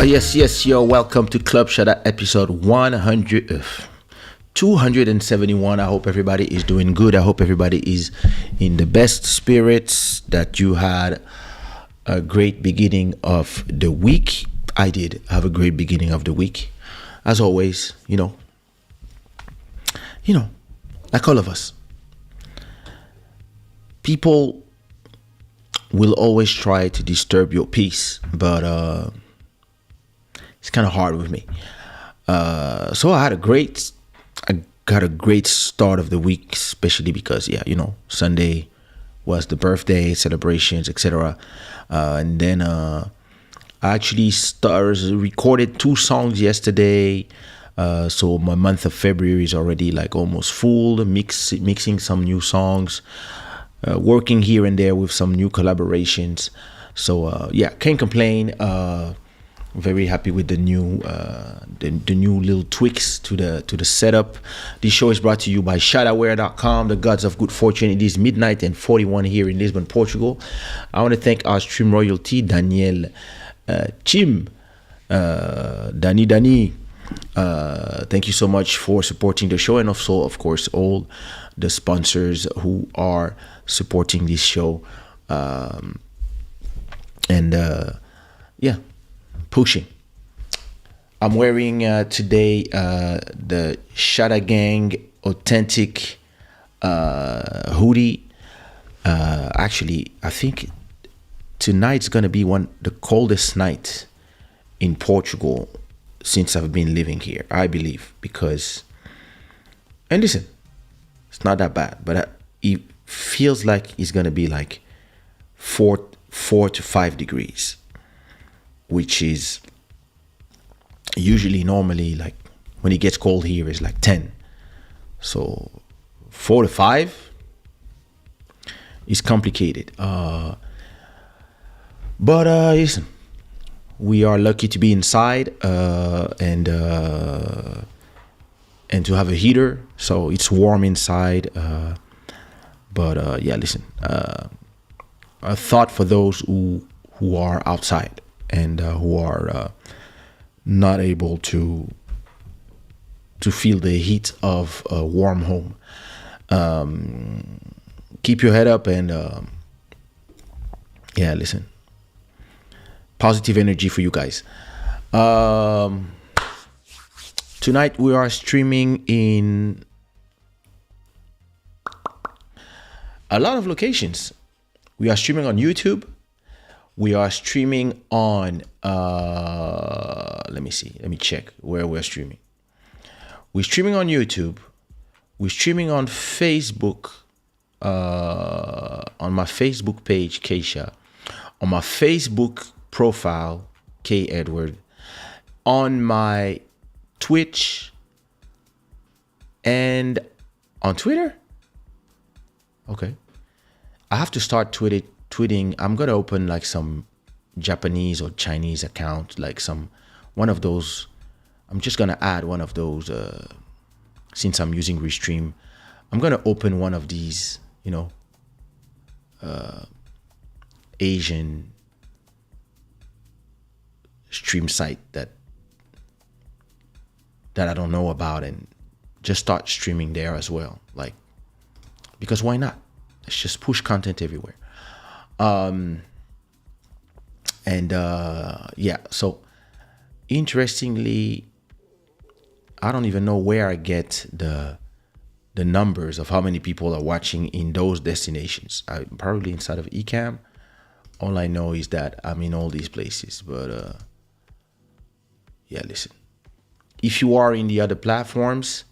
Yes, yo, welcome to Club Shada episode 271. I hope everybody is doing good. I hope everybody is in the best spirits, that you had a great beginning of the week. I did have a great beginning of the week. As always, like all of us, people will always try to disturb your peace, but it's kind of hard with me. So I got a great start of the week, especially because Sunday was the birthday celebrations, etc. And then I actually recorded 2 songs yesterday. So my month of February is already like almost full, mixing some new songs, working here and there with some new collaborations. So can't complain. Very happy with the new little tweaks to the setup. This show is brought to you by shadaware.com, the gods of good fortune. It is midnight and 41 here in Lisbon, Portugal. I want to thank our stream royalty, Daniel Chim, Dani. Thank you so much for supporting the show, and also, of course, all the sponsors who are supporting this show. Pushing. I'm wearing today the Shada Gang authentic hoodie. Actually, I think tonight's gonna be the coldest night in Portugal since I've been living here, I believe. And listen, it's not that bad, but it feels like it's gonna be like 4 to 5 degrees, which is usually normally, like, when it gets cold here, is like 10. So 4 to 5 is complicated. But listen, we are lucky to be inside and to have a heater, so it's warm inside. Listen, a thought for those who are outside and who are not able to feel the heat of a warm home. Keep your head up and listen. Positive energy for you guys. Tonight we are streaming in a lot of locations. We are streaming on YouTube. We are streaming on, let me check where we're streaming. We're streaming on YouTube. We're streaming on Facebook, on my Facebook page, Kaysha, on my Facebook profile, K Edward, on my Twitch, and on Twitter. Okay. I have to start tweeting. I'm gonna open like some Japanese or Chinese account, like one of those. I'm just gonna add one of those since I'm using Restream. I'm gonna open one of these, Asian stream site that I don't know about, and just start streaming there as well. Like, because why not? Let's just push content everywhere. So interestingly, I don't even know where I get the numbers of how many people are watching in those destinations. I'm probably inside of Ecamm. All I know is that I'm in all these places. But listen, if you are in the other platforms,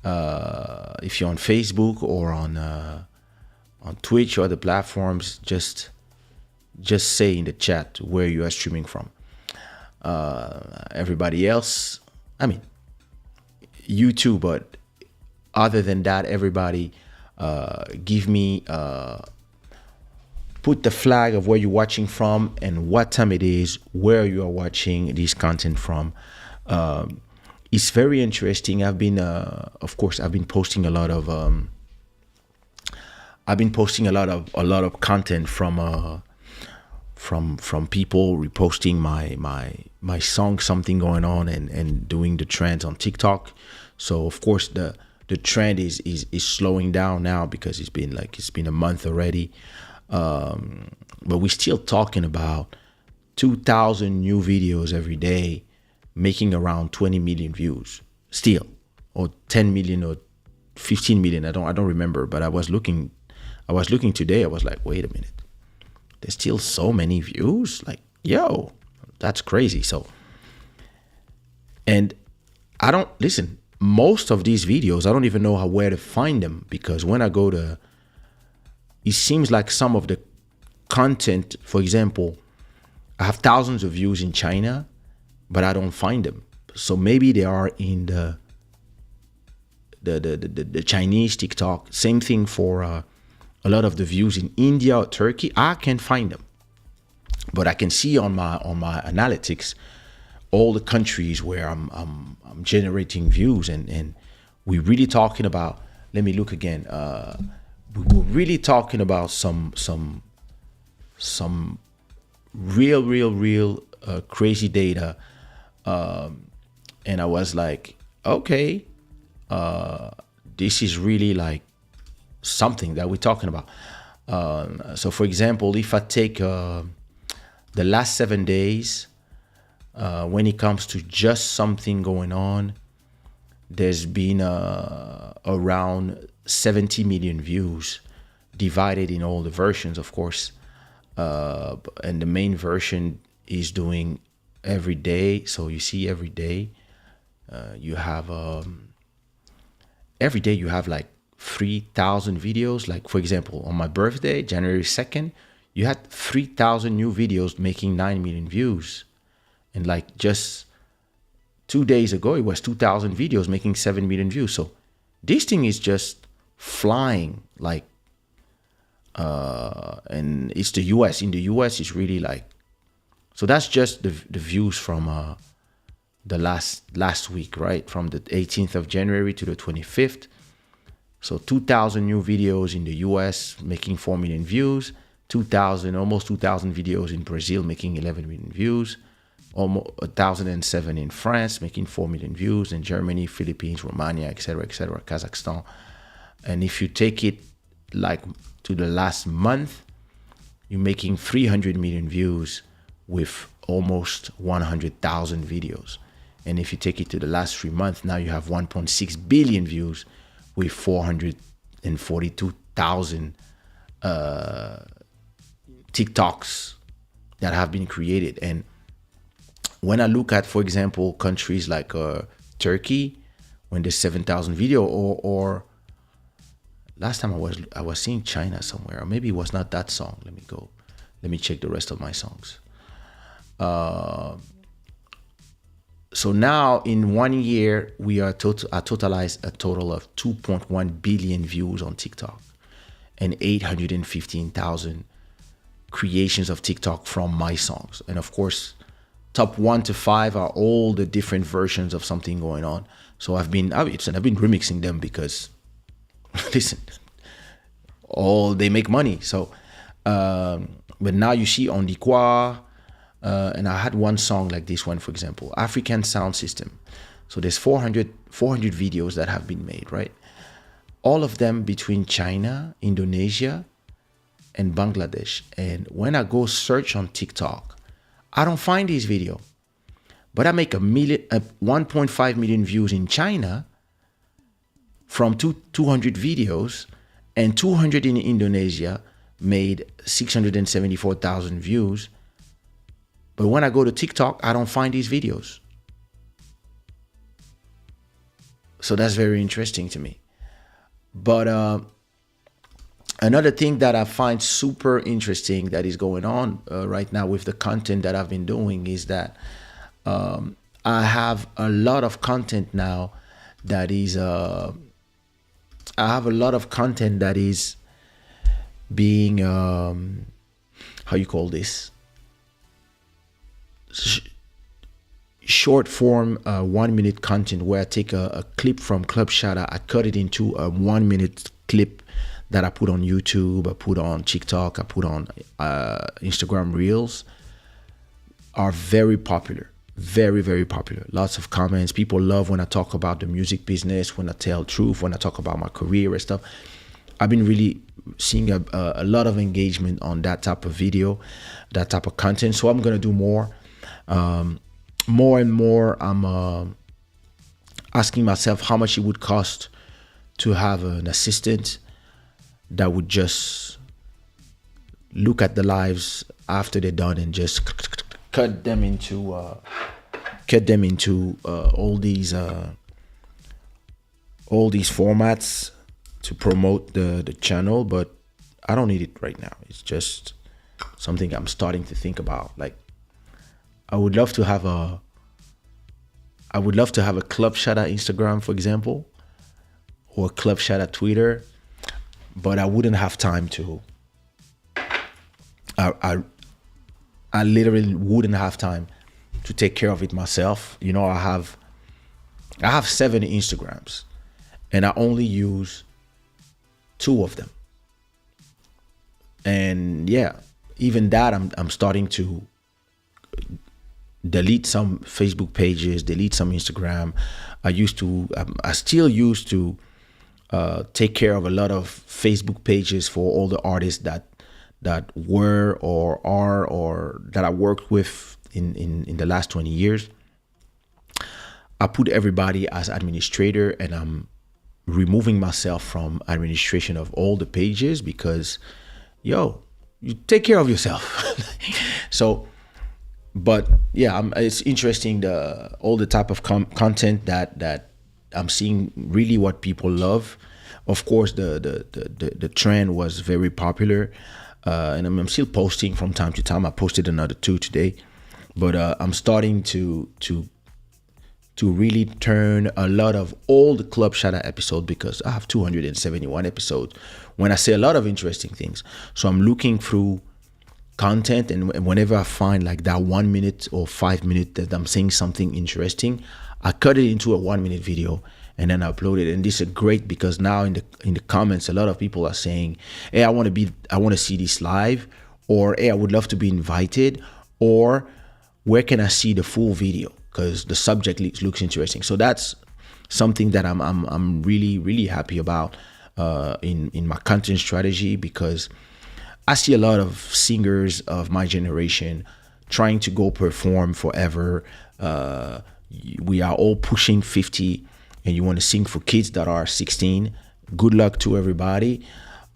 if you're on Facebook or on Twitch or other platforms, just say in the chat where you are streaming from. Everybody else, YouTube, but other than that, everybody, give me, put the flag of where you're watching from and what time it is, where you are watching this content from. It's very interesting. I've been posting a lot of a lot of content from from people reposting my song, something going on, and doing the trends on TikTok. So of course the trend is slowing down now because it's been a month already. But we're still talking about 2,000 new videos every day, making around 20 million views still, or 10 million or 15 million. I don't remember, but I was looking today. I was like, wait a minute, there's still so many views. Like, yo, that's crazy. So, and I don't listen. Most of these videos, I don't even know where to find them, because when I go to, it seems like some of the content, for example, I have thousands of views in China, but I don't find them. So maybe they are in the Chinese TikTok. Same thing for a lot of the views in India or Turkey. I can't find them, but I can see on my analytics all the countries where I'm generating views, and we're really talking about. Let me look again. We were really talking about some real crazy data, and I was like, okay, this is really like something that we're talking about. So for example, if I take the last 7 days, when it comes to just something going on, there's been around 70 million views, divided in all the versions, of course. And the main version is doing every day. So you see every day, you have every day you have like 3,000 videos. Like for example, on my birthday, January 2nd, you had 3,000 new videos making 9 million views. And like just 2 days ago, it was 2,000 videos making 7 million views. So this thing is just flying, like, and it's the US. In the US, it's really like, so that's just the views from the last week, right? From the 18th of January to the 25th. So 2,000 new videos in the US making 4 million views, almost 2,000 videos in Brazil making 11 million views, almost 1,007 in France making 4 million views, in Germany, Philippines, Romania, etc., Kazakhstan. And if you take it like to the last month, you're making 300 million views with almost 100,000 videos. And if you take it to the last 3 months, now you have 1.6 billion views with 442,000 TikToks that have been created. And when I look at, for example, countries like Turkey, when there's 7,000 video, or last time I was seeing China somewhere, or maybe it was not that song. Let me check the rest of my songs. So now in 1 year, we are totalized a total of 2.1 billion views on TikTok and 815,000 creations of TikTok from my songs. And of course, top 1 to 5 are all the different versions of something going on. So I've been remixing them because, listen, they make money. So, but now you see On Dit Quoi, and I had one song like this one, for example, African Sound System. So there's 400 videos that have been made, right? All of them between China, Indonesia, and Bangladesh. And when I go search on TikTok, I don't find this video. But I make 1.5 million views in China from 200 videos, and 200 in Indonesia made 674,000 views. But when I go to TikTok, I don't find these videos. So that's very interesting to me. But another thing that I find super interesting that is going on right now with the content that I've been doing is that I have a lot of content now that is being how you call this, short form 1 minute content, where I take a clip from Club Shada, I cut it into a 1 minute clip that I put on YouTube, I put on TikTok, I put on Instagram Reels are very popular. Very, very popular. Lots of comments. People love when I talk about the music business, when I tell truth, when I talk about my career and stuff. I've been really seeing a lot of engagement on that type of video, that type of content. So I'm gonna do more. More and more, I'm asking myself how much it would cost to have an assistant that would just look at the lives after they're done and just cut them into all these formats to promote the channel. But I don't need it right now. It's just something I'm starting to think about. Like, I would love to have a Club Shada Instagram, for example, or Club Shada Twitter, but I wouldn't have time to. I literally wouldn't have time to take care of it myself. You know, I have 7 Instagrams, and I only use 2 of them. And yeah, even that, I'm starting to delete some Facebook pages, delete some Instagram. I still used to take care of a lot of Facebook pages for all the artists that were or are or that I worked with in the last 20 years. I put everybody as administrator, and I'm removing myself from administration of all the pages because, you take care of yourself. So, but yeah, it's interesting, all the type of content that I'm seeing, really what people love. Of course, the trend was very popular, and I'm still posting from time to time. I posted another 2 today, but I'm starting to really turn a lot of old Club Shada episodes, because I have 271 episodes. When I say a lot of interesting things, so I'm looking through content, and whenever I find like that 1 minute or 5 minutes that I'm saying something interesting, I cut it into a 1 minute video and then I upload it. And this is great because now in the comments, a lot of people are saying, hey, I want to see this live, or hey, I would love to be invited, or where can I see the full video, because the subject looks interesting. So that's something that I'm really, really happy about in my content strategy, because I see a lot of singers of my generation trying to go perform forever. We are all pushing 50, and you want to sing for kids that are 16. Good luck to everybody.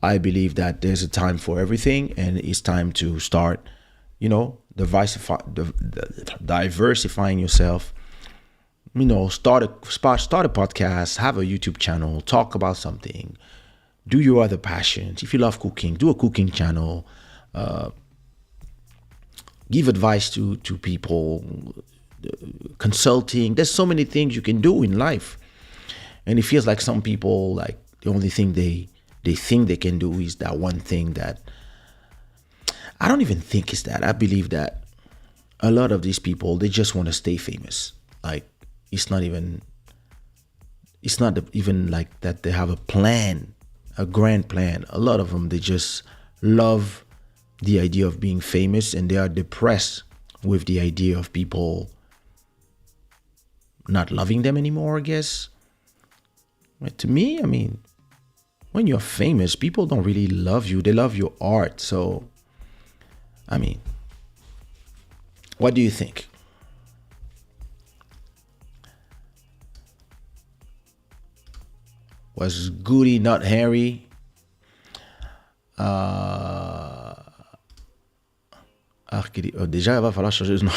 I believe that there's a time for everything, and it's time to start, diversifying yourself. Start a podcast, have a YouTube channel, talk about something. Do your other passions. If you love cooking, do a cooking channel. Give advice to people. Consulting. There's so many things you can do in life. And it feels like some people, like, the only thing they think they can do is that one thing that I don't even think is that. I believe that a lot of these people, they just want to stay famous. Like, it's not even like that they have a plan, a grand plan. A lot of them, they just love the idea of being famous, and they are depressed with the idea of people not loving them anymore, I guess. But to me, I mean, when you're famous, people don't really love you. They love your art. So, I mean, what do you think? Was Goody not Harry? Déjà, il va falloir changer de nom.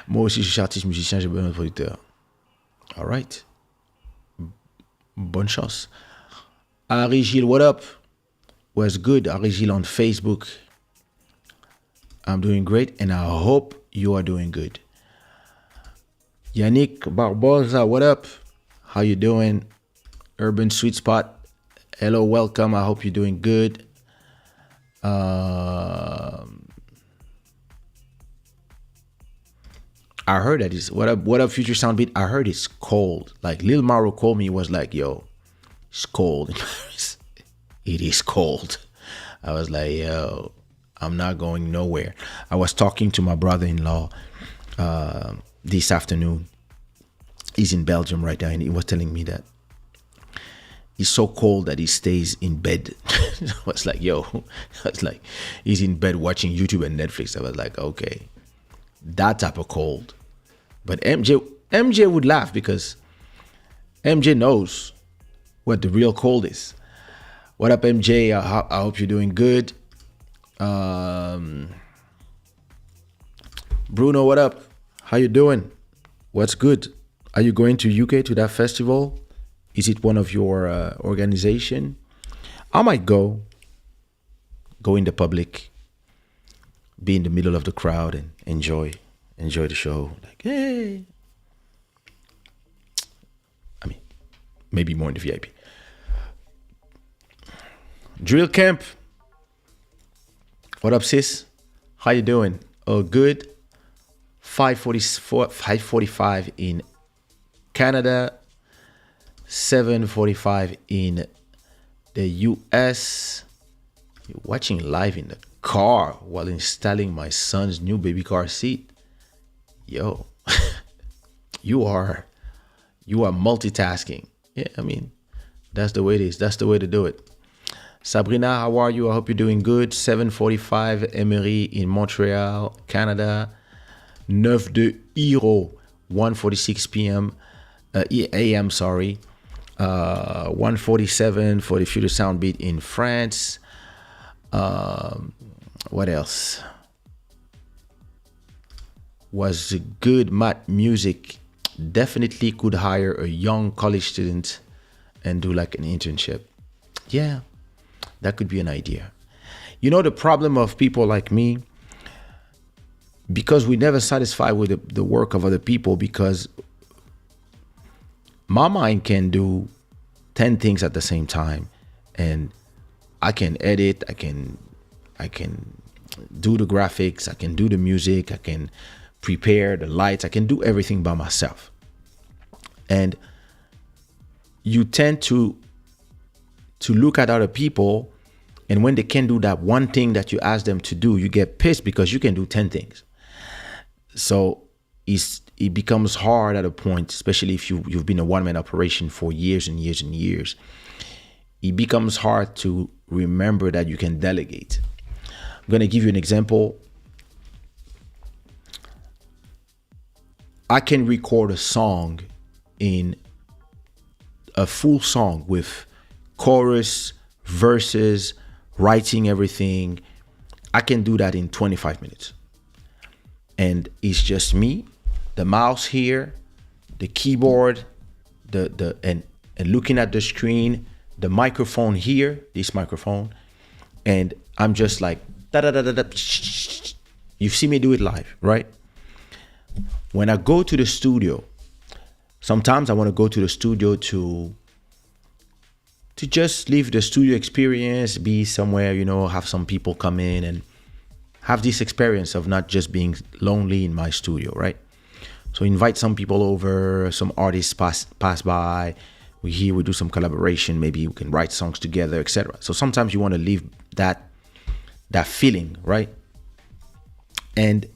Moi aussi, je suis artiste musicien, j'ai besoin de producteur. All right. Bonne chance. Ari Gilles, what up? Was good. Ari Gilles on Facebook. I'm doing great, and I hope you are doing good. Yannick Barbosa, what up? How you doing? Urban Sweet Spot. Hello, welcome. I hope you're doing good. I heard that it's what up Future Soundbeat. I heard it's cold. Like Lil Maro called me, was like, yo, it's cold in Paris. It is cold. I was like, yo, I'm not going nowhere. I was talking to my brother-in-law this afternoon. He's in Belgium right now, and he was telling me that he's so cold that he stays in bed. I was like, yo, I was like, he's in bed watching YouTube and Netflix. I was like, okay, that type of cold. But MJ would laugh because MJ knows what the real cold is. What up, MJ? I hope you're doing good. Bruno, what up? How you doing? What's good? Are you going to UK to that festival? Is it one of your organization? I might go in the public, be in the middle of the crowd and enjoy the show. Like, hey. I mean, maybe more in the VIP. Drill Camp. What up, sis? How you doing? Oh, good. 5:45 in Canada, 7:45 in the US. You're watching live in the car while installing my son's new baby car seat. Yo, you are multitasking. Yeah, I mean, that's the way it is. That's the way to do it. Sabrina, how are you? I hope you're doing good. 7:45 Emery in Montreal, Canada. 9 de Hiro, 1:46 p.m. AM, sorry. 1:47 for the Future Soundbeat in France. What else? Was good math music. Definitely could hire a young college student and do like an internship. Yeah, that could be an idea. You know, the problem of people like me, because we never satisfy with the work of other people, because my mind can do 10 things at the same time, and I can edit, I can do the graphics, I can do the music, I can prepare the lights, I can do everything by myself. And you tend to look at other people, and when they can't do that one thing that you ask them to do, you get pissed because you can do 10 things. So it becomes hard at a point, especially if you've been a one-man operation for years and years and years. It becomes hard to remember that you can delegate. I'm going to give you an example. I can record a song, in a full song with chorus, verses, writing everything. I can do that in 25 minutes. And it's just me, the mouse here, the keyboard, and looking at the screen, the microphone here, this microphone, and I'm just like da da da da da. You see me do it live, right? When I go to the studio, sometimes I want to go to the studio to just live the studio experience, be somewhere, have some people come in and have this experience of not just being lonely in my studio, right? So invite some people over, some artists pass by. We do some collaboration. Maybe we can write songs together, etc. So sometimes you want to leave that feeling, right? And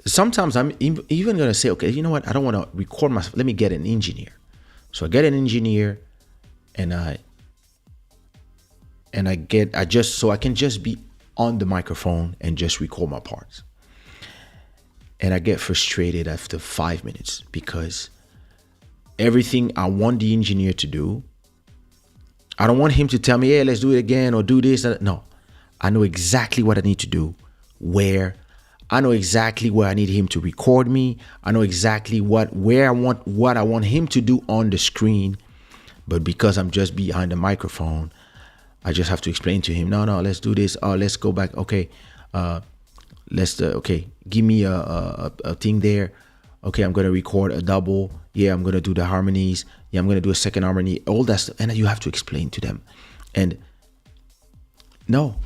sometimes I'm even going to say, okay, you know what? I don't want to record myself. Let me get an engineer. So I get an engineer, and I can just be on the microphone and just record my parts. And I get frustrated after 5 minutes because everything I want the engineer to do, I don't want him to tell me, hey, let's do it again or do this. No, I know exactly what I need to do, where. I know exactly where I need him to record me. I know exactly what I want him to do on the screen. But because I'm just behind the microphone, I just have to explain to him, no, let's do this. Oh, let's go back. Okay. Give me a thing there. Okay, I'm going to record a double. Yeah, I'm going to do the harmonies. Yeah, I'm going to do a second harmony. All that stuff. And you have to explain to them. And now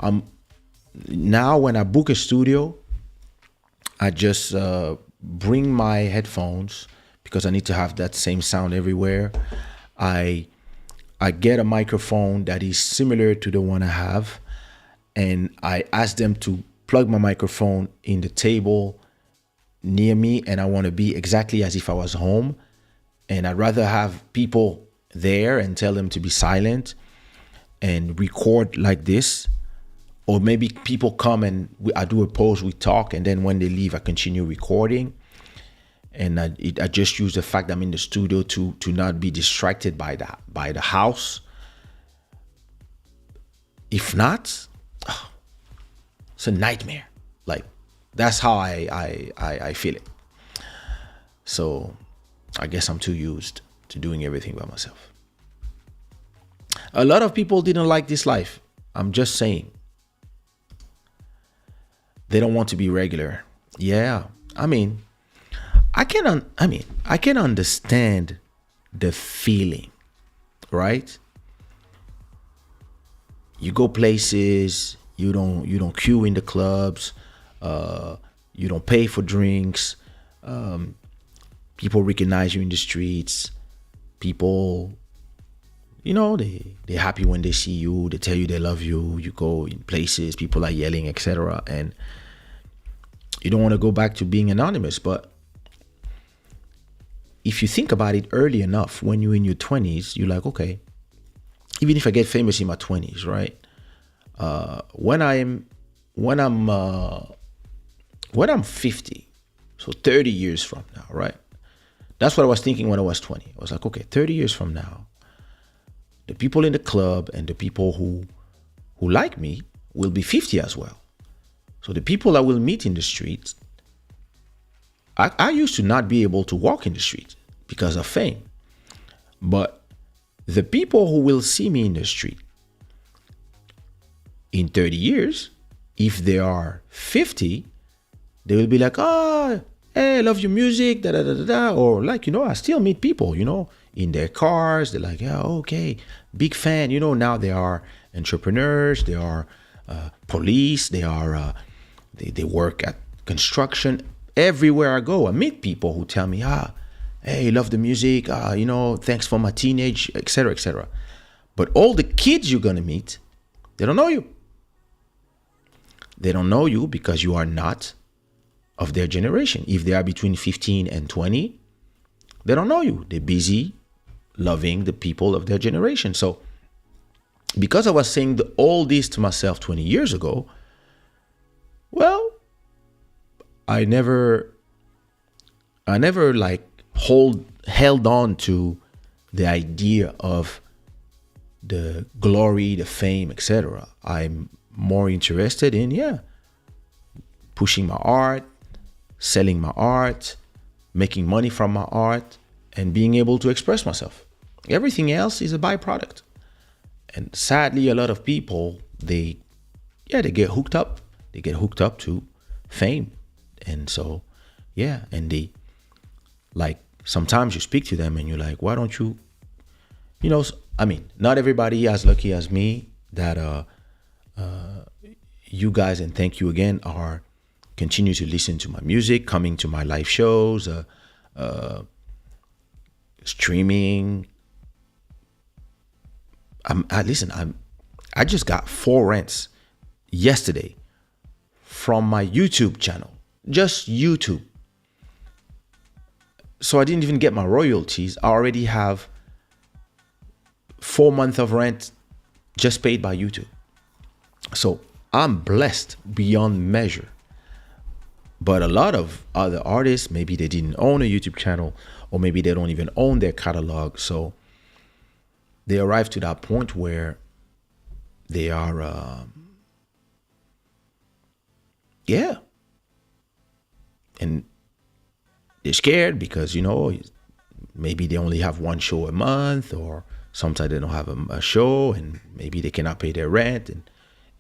when I book a studio, I just bring my headphones because I need to have that same sound everywhere. I I get a microphone that is similar to the one I have, and I ask them to plug my microphone in the table near me, and I want to be exactly as if I was home. And I'd rather have people there and tell them to be silent and record like this. Or maybe people come and I do a pause, we talk, and then when they leave, I continue recording. And I just use the fact that I'm in the studio to not be distracted by the house. If not, it's a nightmare. Like, that's how I feel it. So I guess I'm too used to doing everything by myself. A lot of people didn't like this life. I'm just saying. They don't want to be regular. Yeah. I can understand the feeling, right? You go places, you don't queue in the clubs, you don't pay for drinks, people recognize you in the streets, people, they're happy when they see you, they tell you they love you, you go in places, people are yelling, etc. And you don't want to go back to being anonymous. But if you think about it early enough, when you're in your 20s, you're like, okay, even if I get famous in my 20s, right? When I'm 50, so 30 years from now, right? That's what I was thinking when I was 20. I was like, okay, 30 years from now, the people in the club and the people who like me will be 50 as well. So the people I will meet in the streets, I used to not be able to walk in the street because of fame. But the people who will see me in the street in 30 years, if they are 50, they will be like, hey, I love your music, da da da da da. Or like, I still meet people, in their cars. They're like, yeah, okay, big fan. Now they are entrepreneurs, they are police, they are they work at construction. Everywhere I go, I meet people who tell me, hey, love the music, thanks for my teenage, etc., etc. But all the kids you're gonna meet, they don't know you. They don't know you because you are not of their generation. If they are between 15 and 20, they don't know you. They're busy loving the people of their generation. So because I was saying all this to myself 20 years ago, well, I never like held on to the idea of the glory, the fame, etc. I'm more interested in pushing my art, selling my art, making money from my art, and being able to express myself. Everything else is a byproduct. And sadly, a lot of people, they get hooked up. They get hooked up to fame. And so, and they, like, sometimes you speak to them and you're like, why don't you, not everybody as lucky as me that you guys, and thank you again, are continue to listen to my music, coming to my live shows, streaming. I just got 4 rents yesterday from my YouTube channel, just YouTube. So I didn't even get my royalties. I already have 4 months of rent just paid by YouTube. So I'm blessed beyond measure. But a lot of other artists, maybe they didn't own a YouTube channel, or maybe they don't even own their catalog. So they arrive to that point where they are, and they're scared because, maybe they only have 1 show a month, or sometimes they don't have a show, and maybe they cannot pay their rent.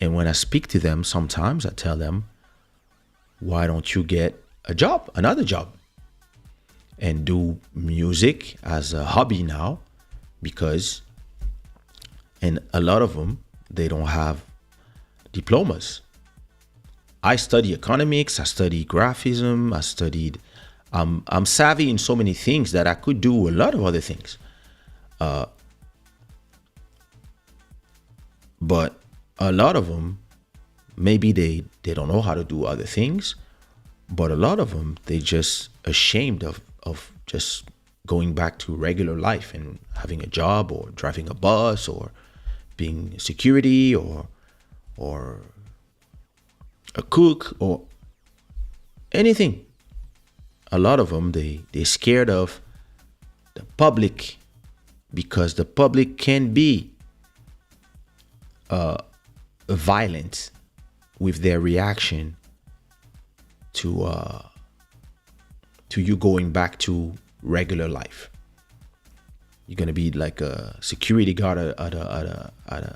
And when I speak to them, sometimes I tell them, why don't you get another job, and do music as a hobby now? Because, and a lot of them, they don't have diplomas. I study economics, I study graphism, I'm savvy in so many things that I could do a lot of other things. But a lot of them, maybe they don't know how to do other things, but a lot of them they just ashamed of just going back to regular life and having a job or driving a bus or being security or a cook or anything. A lot of them they scared of the public because the public can be violent with their reaction to you going back to regular life. You're gonna be like a security guard at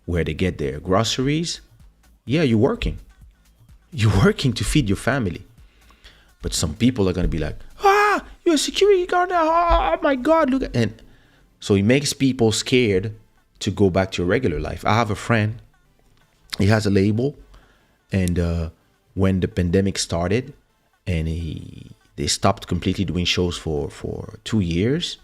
where they get their groceries. Yeah, you're working. You're working to feed your family. But some people are gonna be like, you're a security guard now. Oh my God, look at, and so it makes people scared to go back to your regular life. I have a friend. He has a label, and when the pandemic started, and they stopped completely doing shows for 2 years.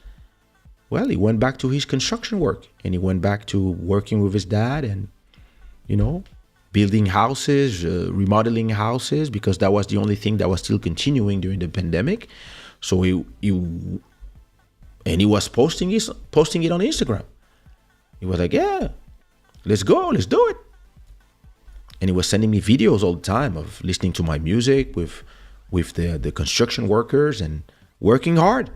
Well, he went back to his construction work, and he went back to working with his dad, and building houses, remodeling houses, because that was the only thing that was still continuing during the pandemic. So he was posting it on Instagram. He was like, "Yeah, let's go, let's do it." And he was sending me videos all the time of listening to my music with the construction workers and working hard,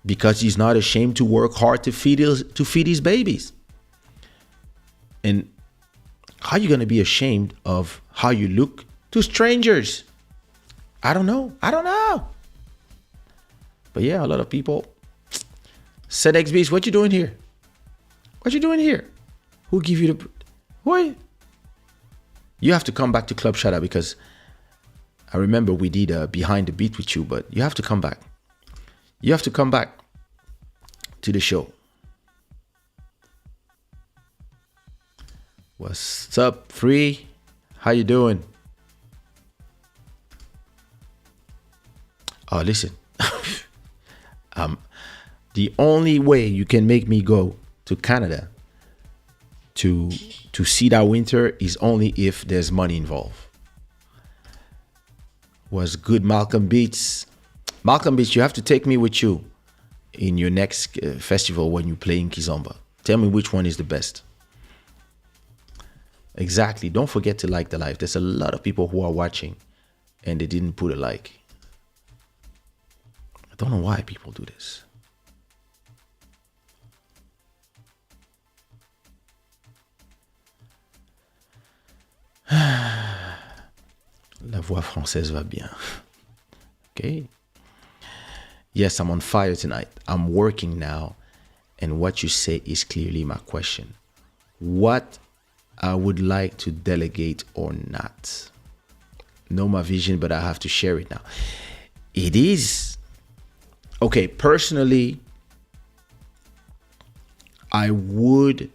because he's not ashamed to work hard to feed his babies. And how are you gonna be ashamed of how you look to strangers? I don't know. But yeah, a lot of people said, "XBs, what you doing here? What you doing here? Who give you the what?" You have to come back to Club Shada, because I remember we did a behind the beat with you, but you have to come back. You have to come back to the show. What's up, Free? How you doing? Oh, listen. The only way you can make me go to Canada to see that winter is only if there's money involved. Was good, Malcolm Beats. Malcolm Beats, you have to take me with you in your next festival when you play in Kizomba. Tell me which one is the best. Exactly. Don't forget to like the live. There's a lot of people who are watching and they didn't put a like. I don't know why people do this. La voix française va bien. Okay. Yes, I'm on fire tonight. I'm working now. And what you say is clearly my question. What I would like to delegate or not. Know my vision, but I have to share it now. It is. Okay, personally, I would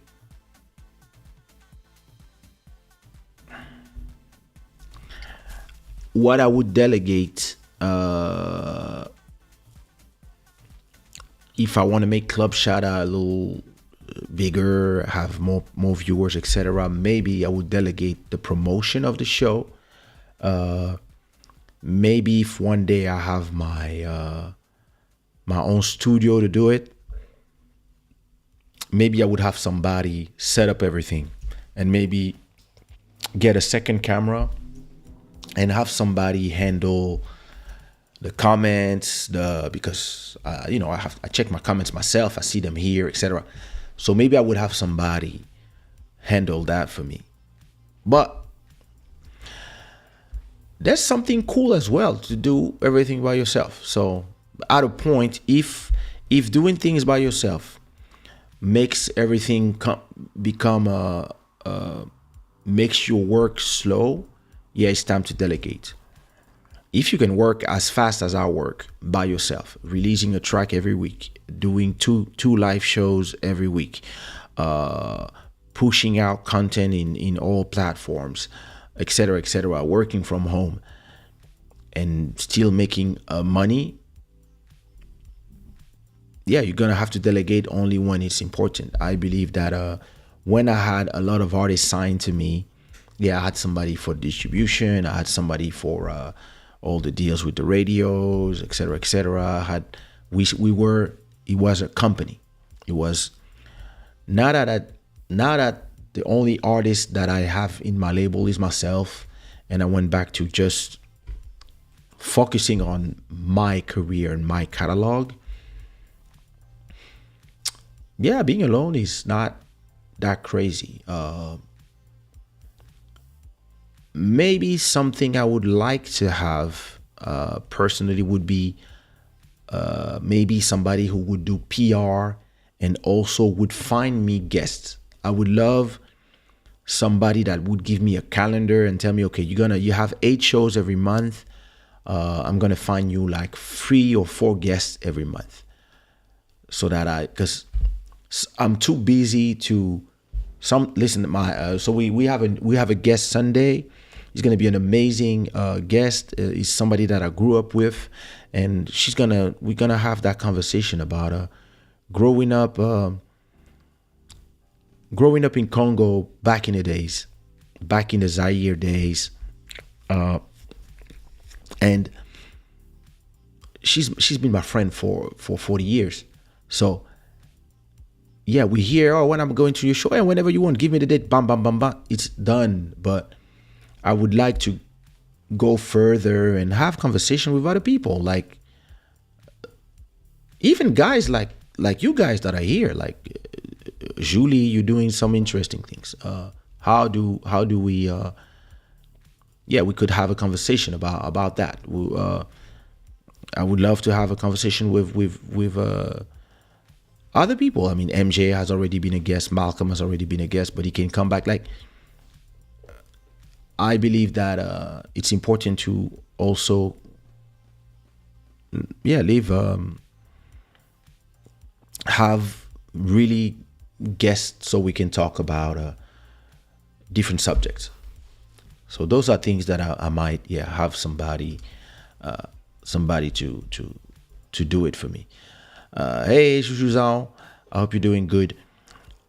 what I would delegate if I want to make Club Shada a little bigger, have more viewers, etc. Maybe I would delegate the promotion of the show. Maybe if one day I have my my own studio to do it, maybe I would have somebody set up everything, and maybe get a second camera and have somebody handle the comments, because I check my comments myself, I see them here, etc. So maybe I would have somebody handle that for me. But there's something cool as well to do everything by yourself. So at a point, if doing things by yourself makes everything become makes your work slow, yeah, it's time to delegate. If you can work as fast as I work by yourself, releasing a track every week, doing two live shows every week, pushing out content in all platforms, etc., working from home, and still making money, yeah, you're gonna have to delegate only when it's important. I believe that when I had a lot of artists signed to me, yeah, I had somebody for distribution, I had somebody for all the deals with the radios, etc., etc. I had we were it was a company. It was not that now that the only artist that I have in my label is myself, and I went back to just focusing on my career and my catalog. Yeah, being alone is not that crazy. Maybe something I would like to have personally would be maybe somebody who would do PR and also would find me guests. I would love somebody that would give me a calendar and tell me, okay, you have 8 shows every month. I'm gonna find you like 3 or 4 guests every month, so that because I'm too busy to listen to my so we have a guest Sunday. He's gonna be an amazing guest. He's somebody that I grew up with, and we're gonna have that conversation about growing up growing up in Congo back in the days, back in the Zaire days, and she's been my friend for 40 years. So yeah, we hear, oh, when I'm going to your show, and whenever you want, give me the date, bam, bam, bam, bam, it's done. But I would like to go further and have conversation with other people, like even guys like you guys that are here, like Julie, you're doing some interesting things. How do we? Yeah, we could have a conversation about that. I would love to have a conversation with other people. I mean, MJ has already been a guest. Malcolm has already been a guest, but he can come back. Like, I believe that it's important to also, yeah, have really guests so we can talk about different subjects. So those are things that I might, yeah, have somebody to do it for me. Hey, Shuzhuzao, I hope you're doing good.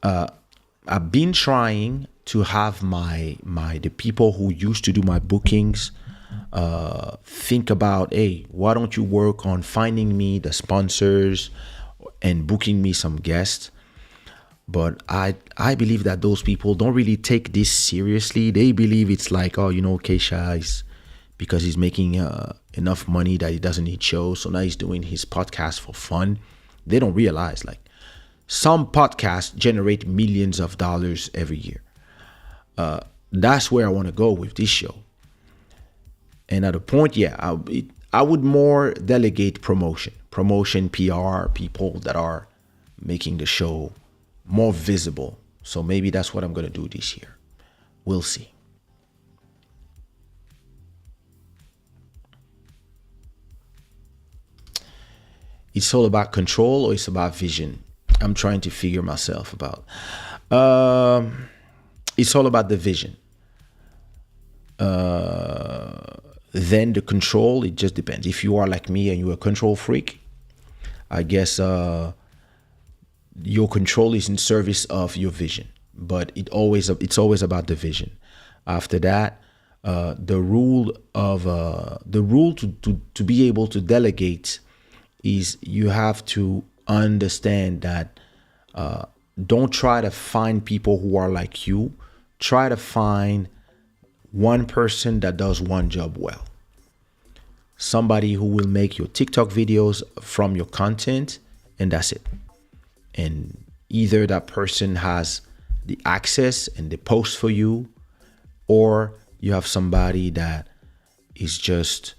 I've been trying to have the people who used to do my bookings think about, hey, why don't you work on finding me the sponsors and booking me some guests? But I believe that those people don't really take this seriously. They believe it's like, oh, Kaysha is, because he's making enough money that he doesn't need shows, so now he's doing his podcast for fun. They don't realize, like, some podcasts generate millions of dollars every year. That's where I want to go with this show. And at a point, yeah, I would more delegate promotion, PR, people that are making the show more visible. So maybe that's what I'm going to do this year. We'll see. It's all about control or it's about vision? I'm trying to figure myself about. It's all about the vision. Then the control, it just depends. If you are like me and you're a control freak, I guess your control is in service of your vision. But it's always about the vision. After that, the rule to be able to delegate is you have to understand that don't try to find people who are like you. Try to find one person that does one job well. Somebody who will make your TikTok videos from your content, and that's it. And either that person has the access and the post for you, or you have somebody that is just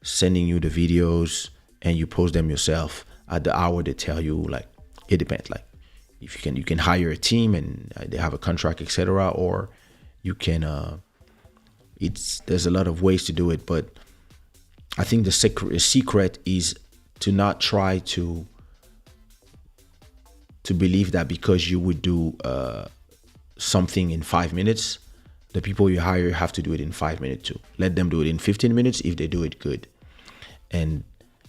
sending you the videos and you post them yourself at the hour they tell you. Like, it depends. Like, if you can hire a team and they have a contract, etc., or you can there's a lot of ways to do it, but I think the secret is to not try to believe that because you would do something in 5 minutes, the people you hire have to do it in 5 minutes too. Let them do it in 15 minutes if they do it good. And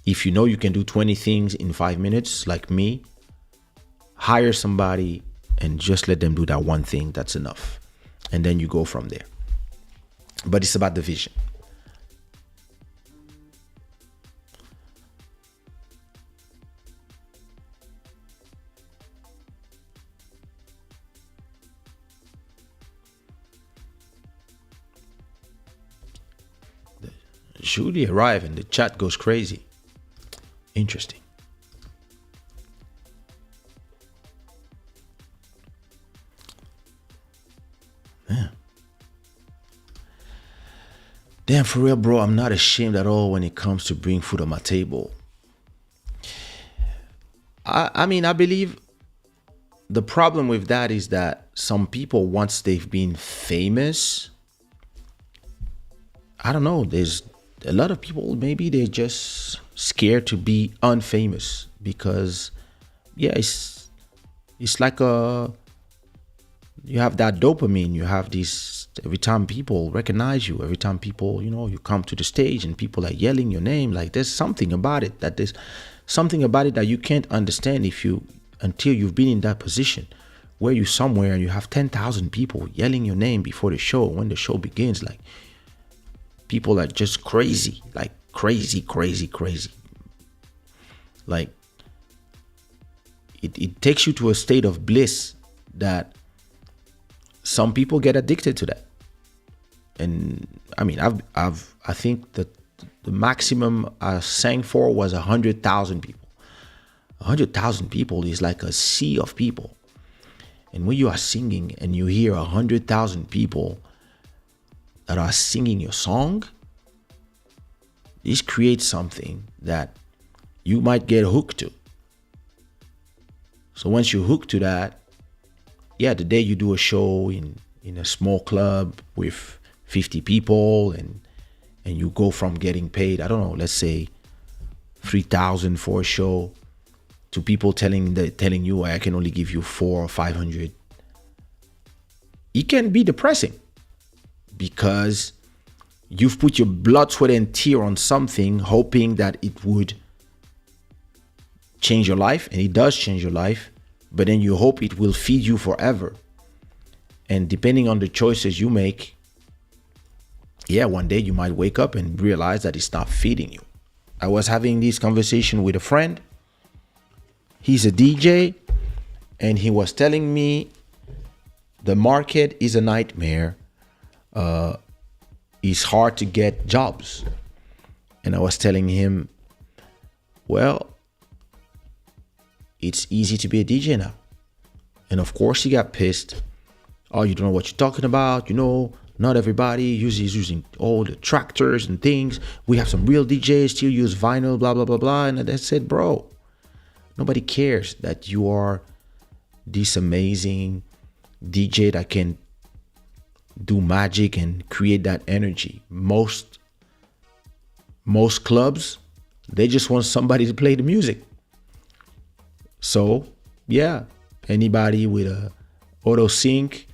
if you know you can do 20 things in 5 minutes, like me, hire somebody and just let them do that one thing. That's enough. And then you go from there. But it's about the vision. Julie arrived and the chat goes crazy. Interesting. Yeah. Damn, for real, bro, I'm not ashamed at all when it comes to bring food on my table. I mean, I believe the problem with that is that some people, once they've been famous, I don't know, there's a lot of people, maybe they're just scared to be unfamous because, yeah, it's like you have that dopamine. You have this every time people recognize you, every time people, you come to the stage and people are yelling your name. Like there's something about it that you can't understand until you've been in that position where you're somewhere and you have 10,000 people yelling your name before the show. When the show begins, like people are just crazy, like crazy. Like it takes you to a state of bliss that some people get addicted to that. And I mean, I think that the maximum I sang for was 100,000 people. 100,000 people is like a sea of people. And when you are singing and you hear 100,000 people that are singing your song, this creates something that you might get hooked to. So once you're hooked to that, yeah, the day you do a show in a small club with 50 people and you go from getting paid, I don't know, let's say 3,000 for a show to people telling you I can only give you 400 or 500, it can be depressing because you've put your blood, sweat, and tear on something hoping that it would change your life, and it does change your life, but then you hope it will feed you forever. And depending on the choices you make, yeah, one day you might wake up and realize that it's not feeding you. I was having this conversation with a friend. He's a DJ, and he was telling me the market is a nightmare. It's hard to get jobs. And I was telling him, well, it's easy to be a DJ now. And of course he got pissed. Oh, you don't know what you're talking about. Not everybody is using all the tractors and things. We have some real DJs still use vinyl, blah, blah, blah, blah. And I said, bro, nobody cares that you are this amazing DJ that can do magic and create that energy. Most clubs, they just want somebody to play the music. So yeah, anybody with a auto sync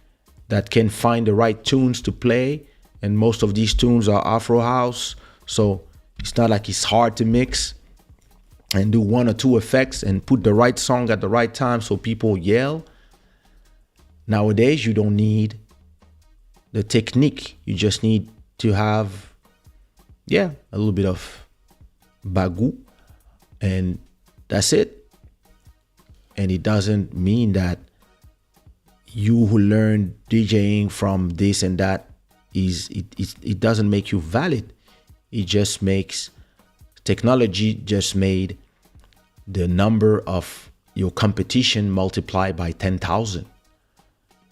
that can find the right tunes to play, and most of these tunes are Afro house, so it's not like it's hard to mix and do one or two effects and put the right song at the right time so people yell. Nowadays, you don't need the technique. You just need to have, a little bit of bagou, and that's it. And it doesn't mean that you who learn DJing from this and that it doesn't make you valid. It just makes technology just made the number of your competition multiply by 10,000.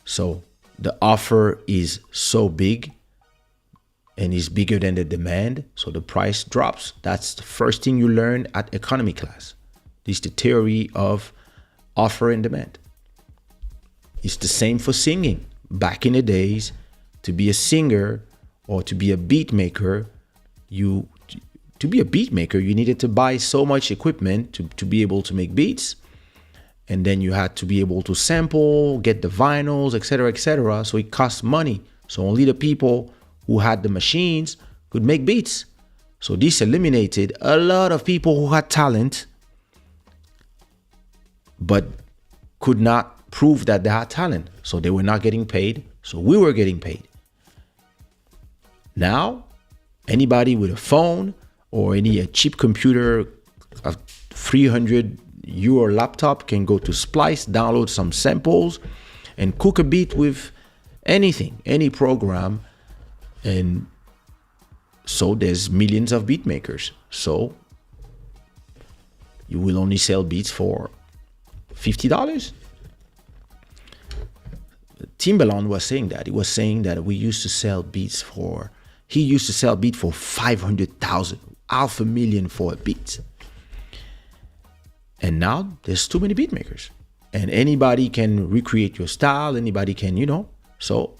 So the offer is so big and is bigger than the demand, so the price drops. That's the first thing you learn at economy class. This is the theory of offer and demand. It's the same for singing. Back in the days, to be a singer or to be a beat maker, you needed to buy so much equipment to be able to make beats. And then you had to be able to sample, get the vinyls, etc., etc. So it cost money. So only the people who had the machines could make beats. So this eliminated a lot of people who had talent but could not prove that they had talent. So they were not getting paid. So we were getting paid. Now, anybody with a phone or a cheap computer, a 300 euro laptop can go to Splice, download some samples, and cook a beat with anything, any program. And so there's millions of beat makers. So you will only sell beats for $50. Timbaland was saying that. He was saying that he used to sell beats for 500,000, $500,000 for a beat. And now there's too many beat makers. And anybody can recreate your style. Anybody can, so.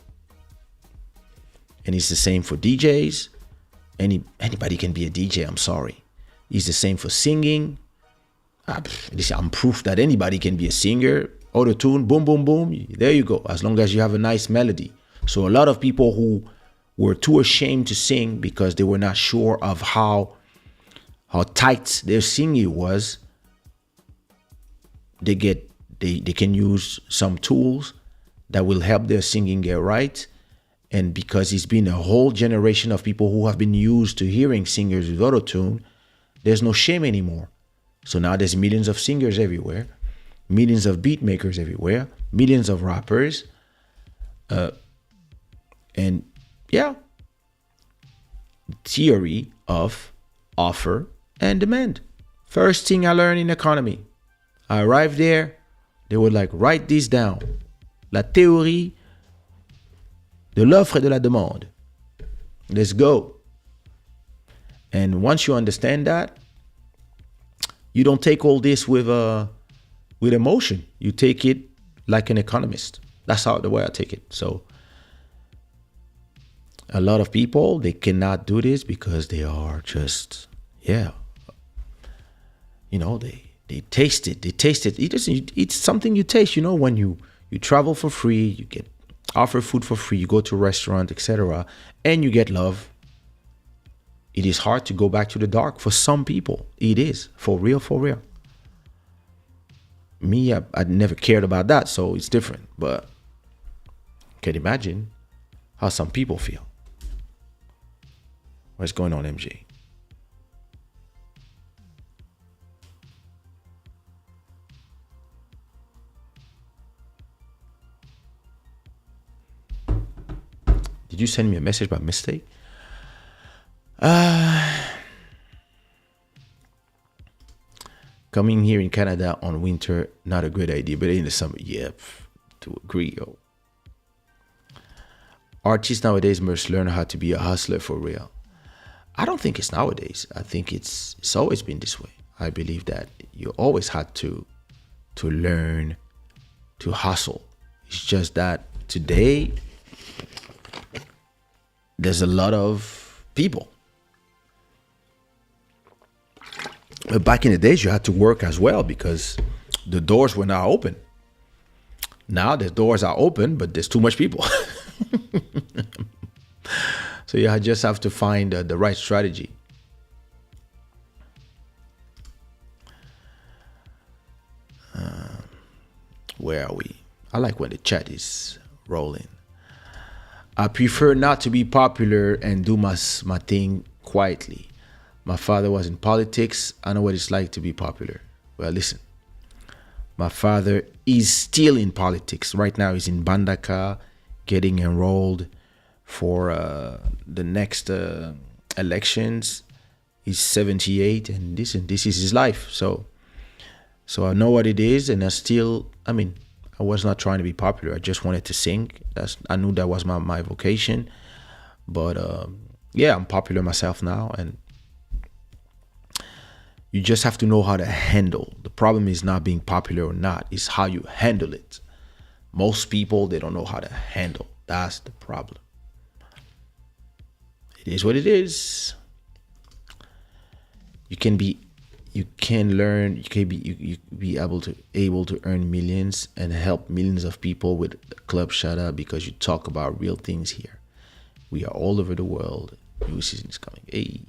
And it's the same for DJs. Anybody can be a DJ, I'm sorry. It's the same for singing. I'm proof that anybody can be a singer. Auto-tune, boom, boom, boom. There you go. As long as you have a nice melody. So a lot of people who were too ashamed to sing because they were not sure of how tight their singing was, they can use some tools that will help their singing get right. And because it's been a whole generation of people who have been used to hearing singers with auto-tune, there's no shame anymore. So now there's millions of singers everywhere, millions of beat makers everywhere, millions of rappers. And yeah, theory of offer and demand. First thing I learned in economy. I arrived there, they were like, write this down. La théorie de l'offre et de la demande. Let's go. And once you understand that, you don't take all this with emotion. You take it like an economist. That's the way I take it. So a lot of people, they cannot do this because they are just, they taste it. They taste it. It's something you taste, when you travel for free, you get offer food for free, you go to a restaurant, etc., and you get love. It is hard to go back to the dark for some people. It is, for real, for real. Me, I never cared about that, so it's different. But you can imagine how some people feel. What's going on, MJ? Did you send me a message by mistake? Coming here in Canada on winter, not a good idea, but in the summer, to agree, yo. Artists nowadays must learn how to be a hustler for real. I don't think it's nowadays. I think it's always been this way. I believe that you always had to learn to hustle. It's just that today there's a lot of people. But back in the days, you had to work as well because the doors were not open. Now the doors are open, but there's too much people. So you just have to find the right strategy. Where are we? I like when the chat is rolling. I prefer not to be popular and do my thing quietly. My father was in politics. I know what it's like to be popular. Well, listen. My father is still in politics. Right now he's in Bandaka, getting enrolled for the next elections. He's 78 and this is his life. So I know what it is, and I was not trying to be popular. I just wanted to sing. I knew that was my vocation. But I'm popular myself now, and you just have to know how to handle. The problem is not being popular or not, it's how you handle it. Most people, they don't know how to handle. That's the problem. It is what it is. You can be able to earn millions and help millions of people with Club Shada because you talk about real things here. We are all over the world. New season is coming. Hey.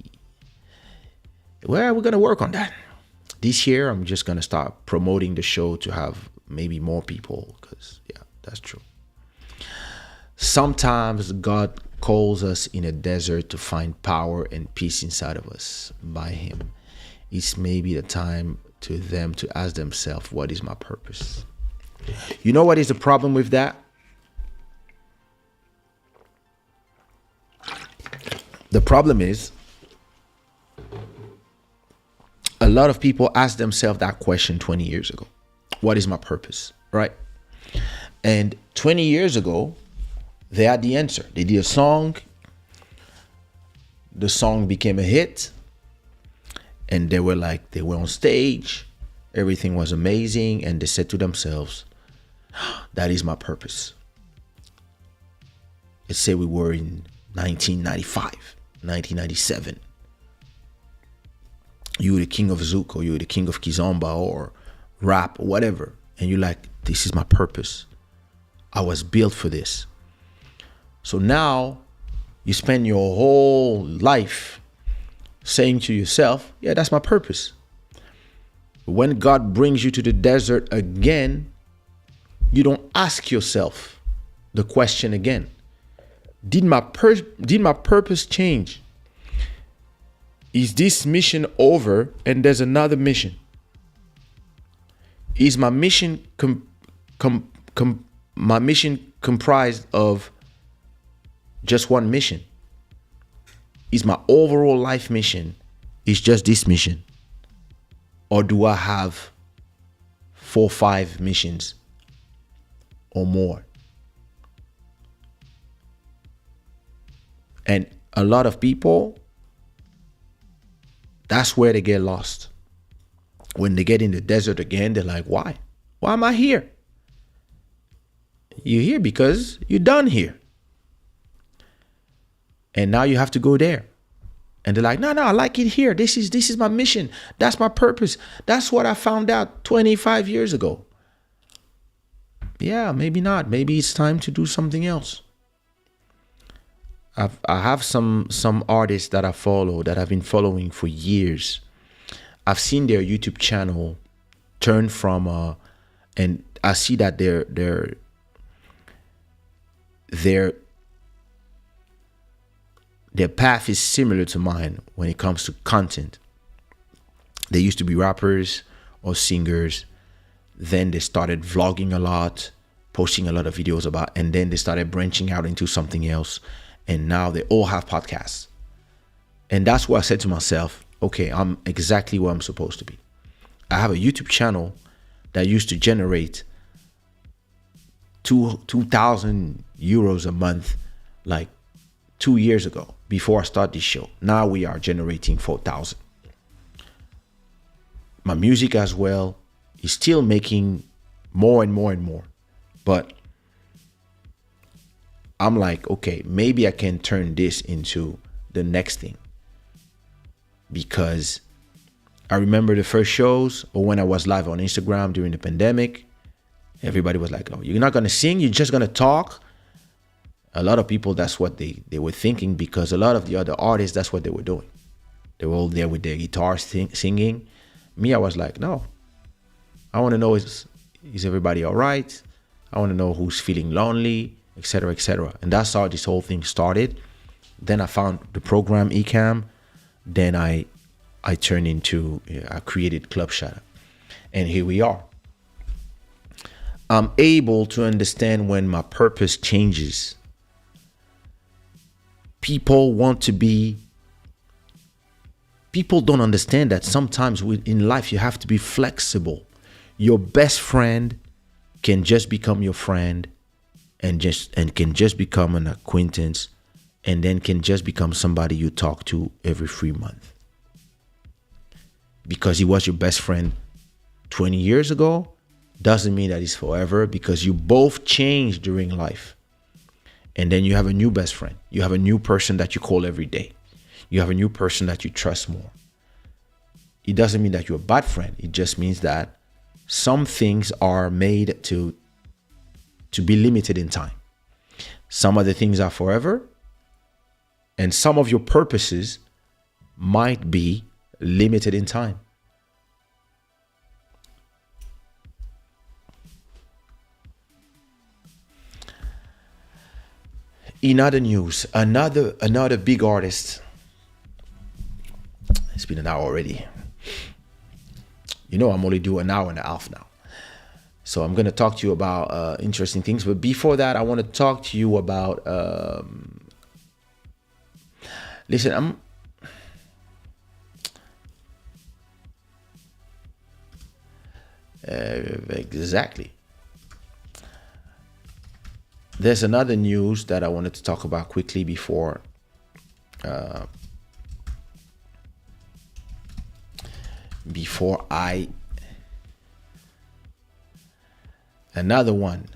Well, we're gonna work on that. This year, I'm just gonna start promoting the show to have maybe more people, because yeah, that's true. Sometimes God calls us in a desert to find power and peace inside of us by Him. It's maybe the time to them to ask themselves, what is my purpose? You know what is the problem with that? The problem is a lot of people asked themselves that question 20 years ago. What is my purpose? Right? And 20 years ago, they had the answer. They did a song. The song became a hit. And they were on stage. Everything was amazing. And they said to themselves, that is my purpose. Let's say we were in 1995, 1997. You were the king of Zouk, or you were the king of Kizomba, or rap, or whatever. And you're like, this is my purpose. I was built for this. So now you spend your whole life saying to yourself, yeah, that's my purpose. When God brings you to the desert again, you don't ask yourself the question again. Did my purpose change? Is this mission over and there's another mission? Is my mission comprised of just one mission? Is my overall life mission is just this mission? Or do I have 4 or 5 missions or more? And a lot of people, that's where they get lost. When they get in the desert again, they're like, why? Why am I here? You're here because you're done here. And now you have to go there. And they're like, no, I like it here. This is my mission. That's my purpose. That's what I found out 25 years ago. Yeah, maybe not. Maybe it's time to do something else. I have some artists that I follow, that I've been following for years. I've seen their YouTube channel turn from and I see that their path is similar to mine when it comes to content. They used to be rappers or singers. Then they started vlogging a lot, posting a lot of videos about, and then they started branching out into something else. And now they all have podcasts. And that's what I said to myself, okay, I'm exactly where I'm supposed to be. I have a YouTube channel that used to generate 2,000 euros a month, like 2 years ago, before I started this show. Now we are generating 4,000. My music as well is still making more and more and more. But I'm like, okay, maybe I can turn this into the next thing. Because I remember the first shows, or when I was live on Instagram during the pandemic, everybody was like, oh, you're not going to sing, you're just going to talk. A lot of people, that's what they were thinking, because a lot of the other artists, that's what they were doing. They were all there with their guitars singing. Me, I was like, no. I want to know, is everybody all right? I want to know who's feeling lonely, etc., etc. And that's how this whole thing started. Then I found the program Ecamm. Then I turned into, I created Club Shada. And here we are. I'm able to understand when my purpose changes. People don't understand that sometimes in life you have to be flexible. Your best friend can just become your friend, and can just become an acquaintance, and then can just become somebody you talk to every 3 months. Because he was your best friend 20 years ago doesn't mean that he's forever, because you both change during life. And then you have a new best friend. You have a new person that you call every day. You have a new person that you trust more. It doesn't mean that you're a bad friend. It just means that some things are made to be limited in time. Some other things are forever. And some of your purposes might be limited in time. In other news, another big artist. It's been an hour already. You know, I'm only doing an hour and a half now. So I'm going to talk to you about interesting things. But before that, I want to talk to you about. Listen, exactly. There's another news that I wanted to talk about quickly before I. Another one.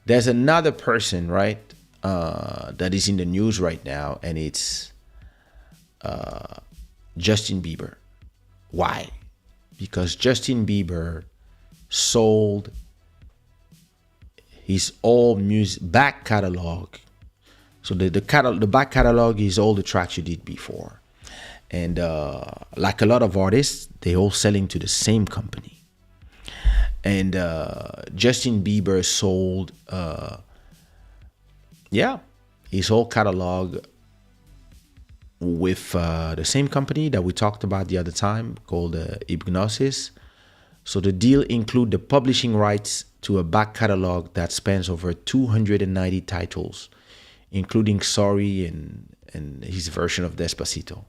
There's another person, right, that is in the news right now, and it's Justin Bieber. Why? Because Justin Bieber sold his old music back catalog. So the back catalog is all the tracks you did before, and like a lot of artists, they all selling to the same company. And Justin Bieber sold, his whole catalog with the same company that we talked about the other time called Hypnosis. So the deal include the publishing rights to a back catalog that spans over 290 titles, including Sorry and his version of Despacito.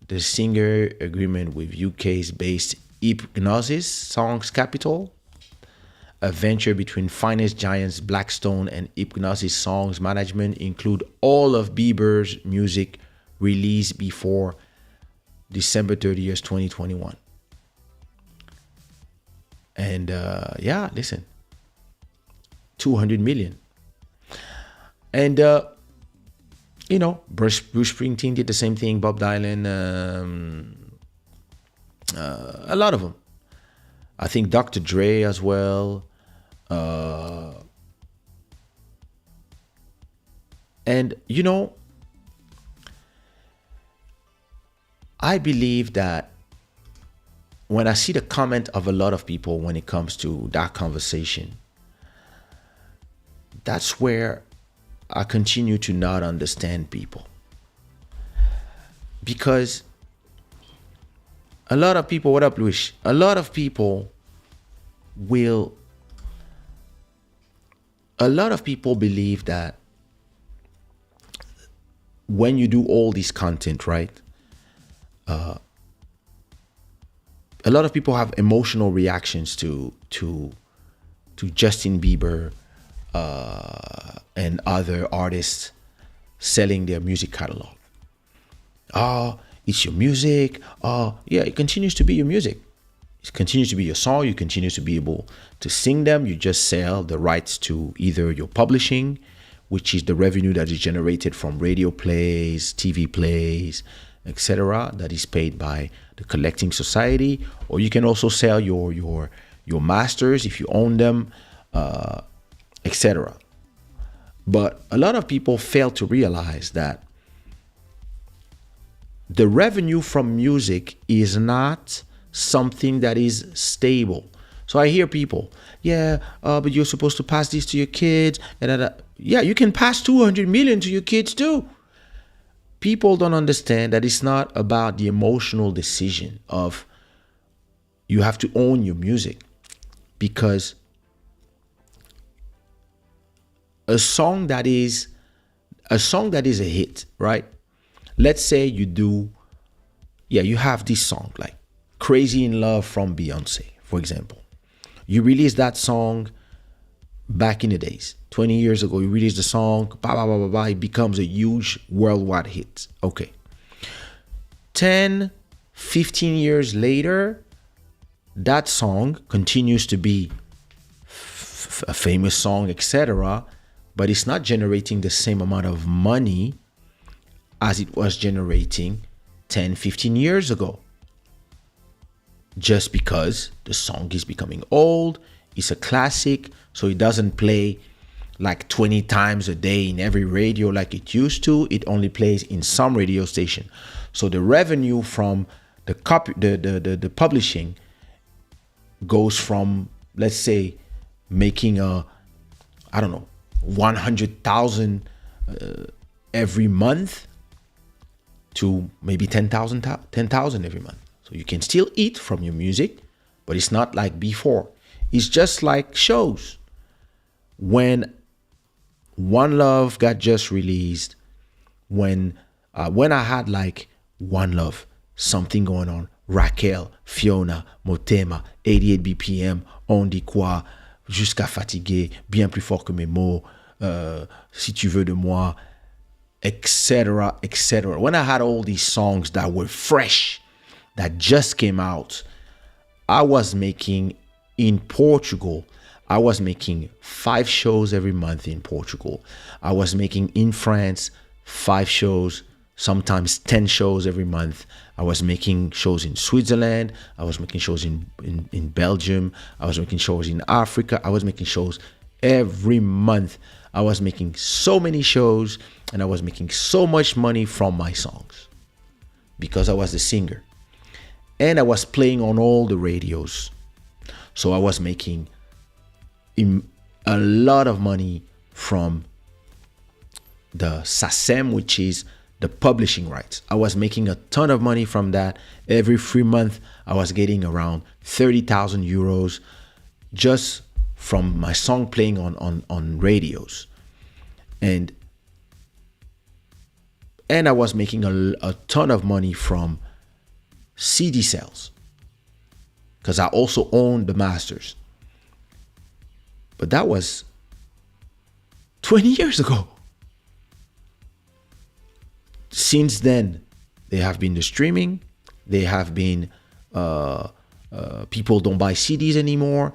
The singer agreement with UK's based Hypnosis Songs Capital, a venture between finance giants Blackstone and Hypnosis Songs Management, include all of Bieber's music released before December 30th, 2021. And listen, 200 million. And Bruce Springsteen did the same thing. Bob Dylan, a lot of them. I think Dr. Dre as well. And I believe that when I see the comment of a lot of people when it comes to that conversation, that's where I continue to not understand people. Because a lot of people, what up, Luis? A lot of people believe that when you do all this content, right? A lot of people have emotional reactions to Justin Bieber and other artists selling their music catalog. It's your music. It continues to be your music. It continues to be your song. You continue to be able to sing them. You just sell the rights to either your publishing, which is the revenue that is generated from radio plays, TV plays, etc., that is paid by the collecting society, or you can also sell your masters if you own them, etc. But a lot of people fail to realize that the revenue from music is not something that is stable. So I hear people, but you're supposed to pass this to your kids. You can pass 200 million to your kids too. People don't understand that it's not about the emotional decision of you have to own your music, because a song that is a hit, right? Let's say you have this song like Crazy in Love from Beyonce, for example. You release that song back in the days, 20 years ago, you release the song, it becomes a huge worldwide hit. Okay. 10, 15 years later, that song continues to be a famous song, etc., but it's not generating the same amount of money as it was generating 10, 15 years ago. Just because the song is becoming old, it's a classic, so it doesn't play like 20 times a day in every radio like it used to. It only plays in some radio station. So the revenue from the publishing goes from, let's say, making 100,000 every month to maybe 10,000 every month. So you can still eat from your music, but it's not like before. It's just like shows. When One Love got just released, when I had like One Love, something going on, Raquel, Fiona, Motema, 88 BPM, On dit quoi, Jusqu'à fatiguer, Bien plus fort que mes mots, Si tu veux de moi, etc., etc. When I had all these songs that were fresh, that just came out, I was making in Portugal, I was making 5 shows every month in Portugal. I was making in France 5 shows, sometimes 10 shows every month. I was making shows in Switzerland. I was making shows in Belgium. I was making shows in Africa. I was making shows every month. I was making so many shows, and I was making so much money from my songs because I was the singer. And I was playing on all the radios. So I was making a lot of money from the SACEM, which is the publishing rights. I was making a ton of money from that. Every 3 months, I was getting around 30,000 euros just from my song playing on radios. And I was making a ton of money from CD sales because I also owned the masters. But that was 20 years ago. Since then, there have been the streaming. There have been people don't buy CDs anymore.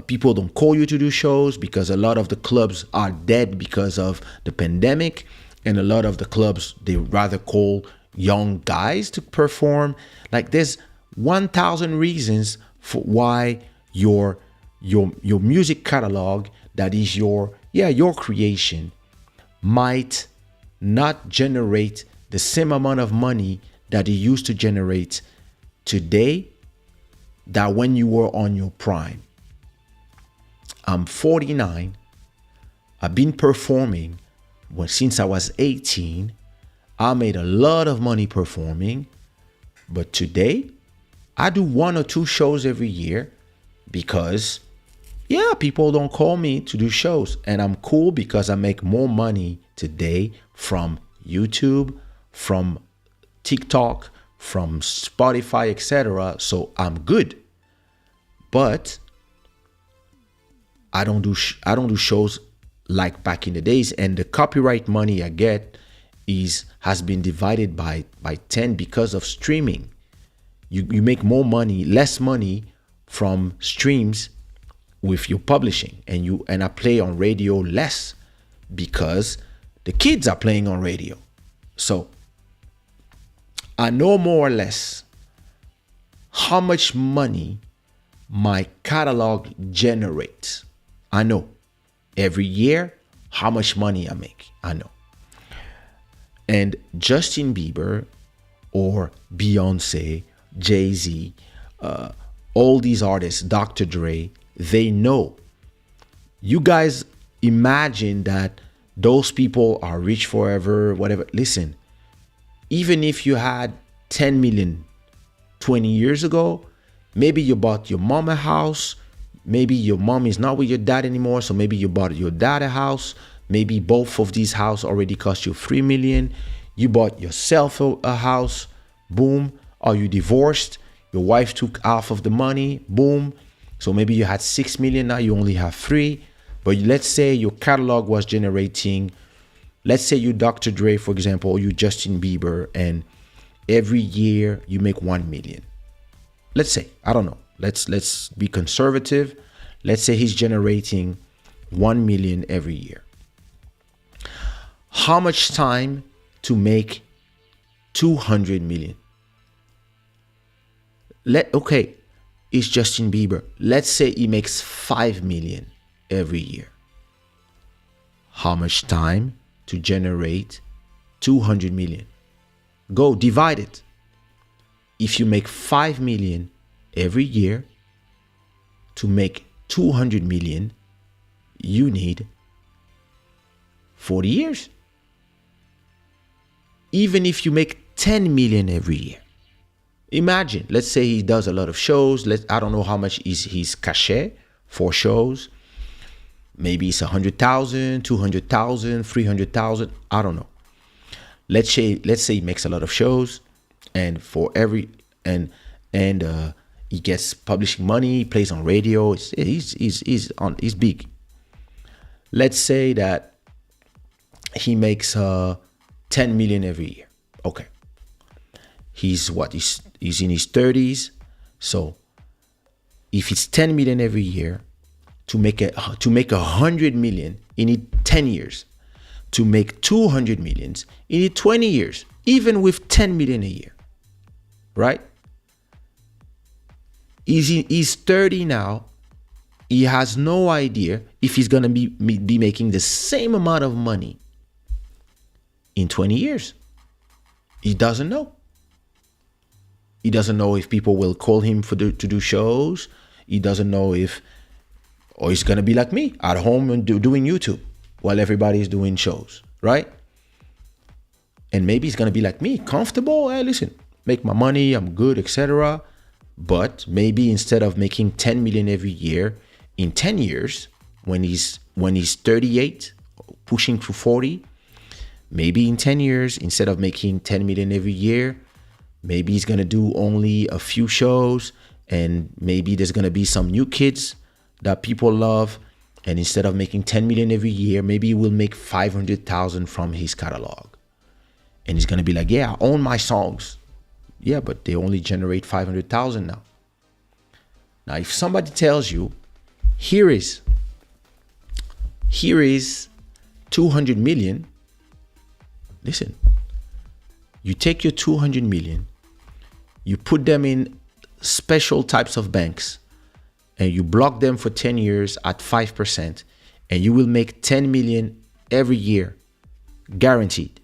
People don't call you to do shows because a lot of the clubs are dead because of the pandemic. And a lot of the clubs, they rather call young guys to perform. Like there's 1,000 reasons for why your music catalog, that is your creation, might not generate the same amount of money that it used to generate today that when you were on your prime. I'm 49. I've been performing since I was 18. I made a lot of money performing, but today I do 1 or 2 shows every year because people don't call me to do shows, and I'm cool because I make more money today from YouTube, from TikTok, from Spotify, etc. So I'm good. But I don't do shows like back in the days, and the copyright money I get has been divided by 10 because of streaming. You make more money, less money from streams with your publishing, and I play on radio less because the kids are playing on radio. So I know more or less how much money my catalog generates. I know every year how much money I make. I know. And Justin Bieber or Beyonce, Jay-Z, all these artists, Dr. Dre, they know. You guys imagine that those people are rich forever, whatever. Listen, even if you had 10 million 20 years ago, maybe you bought your mom a house. Maybe your mom is not with your dad anymore, so maybe you bought your dad a house. Maybe both of these houses already cost you 3 million. You bought yourself a house, boom. Or you divorced, your wife took half of the money, boom. So maybe you had 6 million, now you only have 3. But let's say your catalog was generating, let's say you Dr. Dre, for example, or you Justin Bieber, and every year you make 1 million. Let's say, I don't know. Let's be conservative. Let's say he's generating 1 million every year. How much time to make 200 million? Okay, it's Justin Bieber. Let's say he makes 5 million every year. How much time to generate 200 million? Go divide it. If you make 5 million every year, to make 200 million, you need 40 years. Even if you make 10 million every year. Imagine, let's say he does a lot of shows. I don't know how much is his cachet for shows. Maybe it's 100,000, 200,000, 300,000. I don't know. Let's say he makes a lot of shows, and for every and he gets publishing money. He plays on radio. He's big. Let's say that he makes 10 million every year. Okay. He's in his 30s. So if it's 10 million every year, to make 100 million, you need 10 years. To make 200 millions, you need 20 years, even with 10 million a year. Right? He's 30 now. He has no idea if he's going to be making the same amount of money in 20 years. He doesn't know. He doesn't know if people will call him to do shows. He doesn't know or he's going to be like me at home and doing YouTube while everybody's doing shows, right? And maybe he's going to be like me, comfortable. Hey, listen, make my money, I'm good, etc. But maybe instead of making 10 million every year, in 10 years, when he's 38, pushing to 40, maybe in 10 years, instead of making 10 million every year, maybe he's going to do only a few shows, and maybe there's going to be some new kids that people love. And instead of making 10 million every year, maybe he will make 500,000 from his catalog. And he's going to be like, yeah, I own my songs. Yeah, but they only generate 500,000 now. Now, if somebody tells you, here is 200 million, listen, you take your 200 million, you put them in special types of banks, and you block them for 10 years at 5%, and you will make 10 million every year, guaranteed.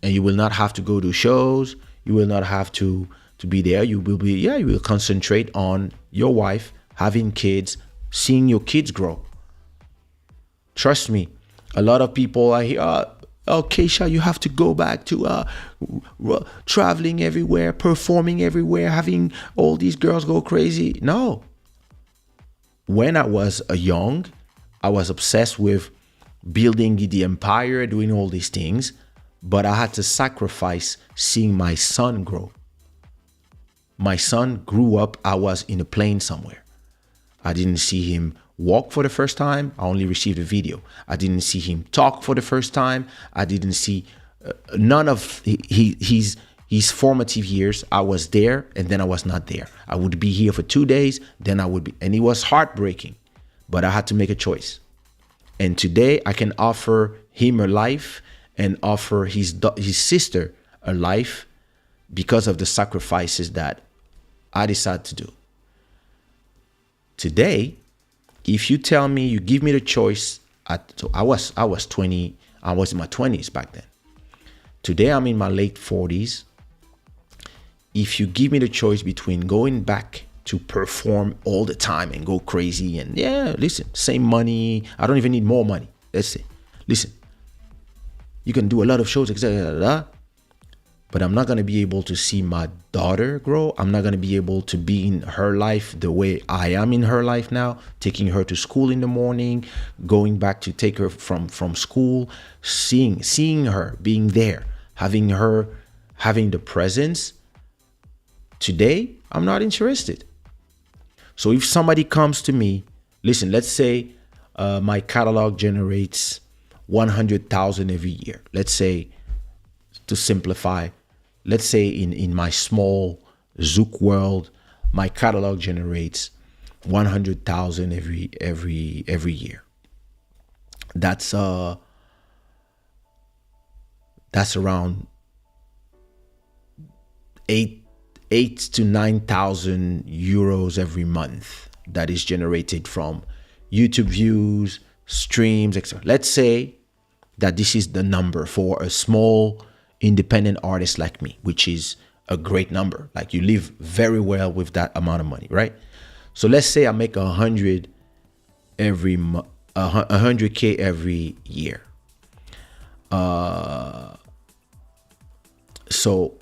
And you will not have to go to shows. You will not have to be there. You will concentrate on your wife, having kids, seeing your kids grow. Trust me, a lot of people are here, oh, Kaysha, you have to go back to traveling everywhere, performing everywhere, having all these girls go crazy. No. When I was young, I was obsessed with building the empire, doing all these things, but I had to sacrifice seeing my son grow. My son grew up, I was in a plane somewhere. I didn't see him walk for the first time. I only received a video. I didn't see him talk for the first time. I didn't see none of his formative years. I was there and then I was not there. I would be here for 2 days, then I would be, and it was heartbreaking, but I had to make a choice. And today I can offer him a life and offer his sister a life because of the sacrifices that I decided to do. Today, if you tell me, you give me the choice, so I was 20, I was in my 20s back then. Today I'm in my late 40s. If you give me the choice between going back to perform all the time and go crazy and listen, same money, I don't even need more money. Let's say, listen, you can do a lot of shows, etc. But I'm not going to be able to see my daughter grow. I'm not going to be able to be in her life the way I am in her life now, taking her to school in the morning, going back to take her from school, seeing her, being there, having the presence. Today, I'm not interested. So if somebody comes to me, listen, let's say my catalog generates 100,000 every year. Let's say, to simplify, let's say in my small Zouk world, my catalog generates 100,000 every year. That's around 8 to 9,000 euros every month that is generated from YouTube views, streams, etc. Let's say that this is the number for a small independent artist like me, which is a great number. Like, you live very well with that amount of money, right? So let's say I make 100 100K every year. So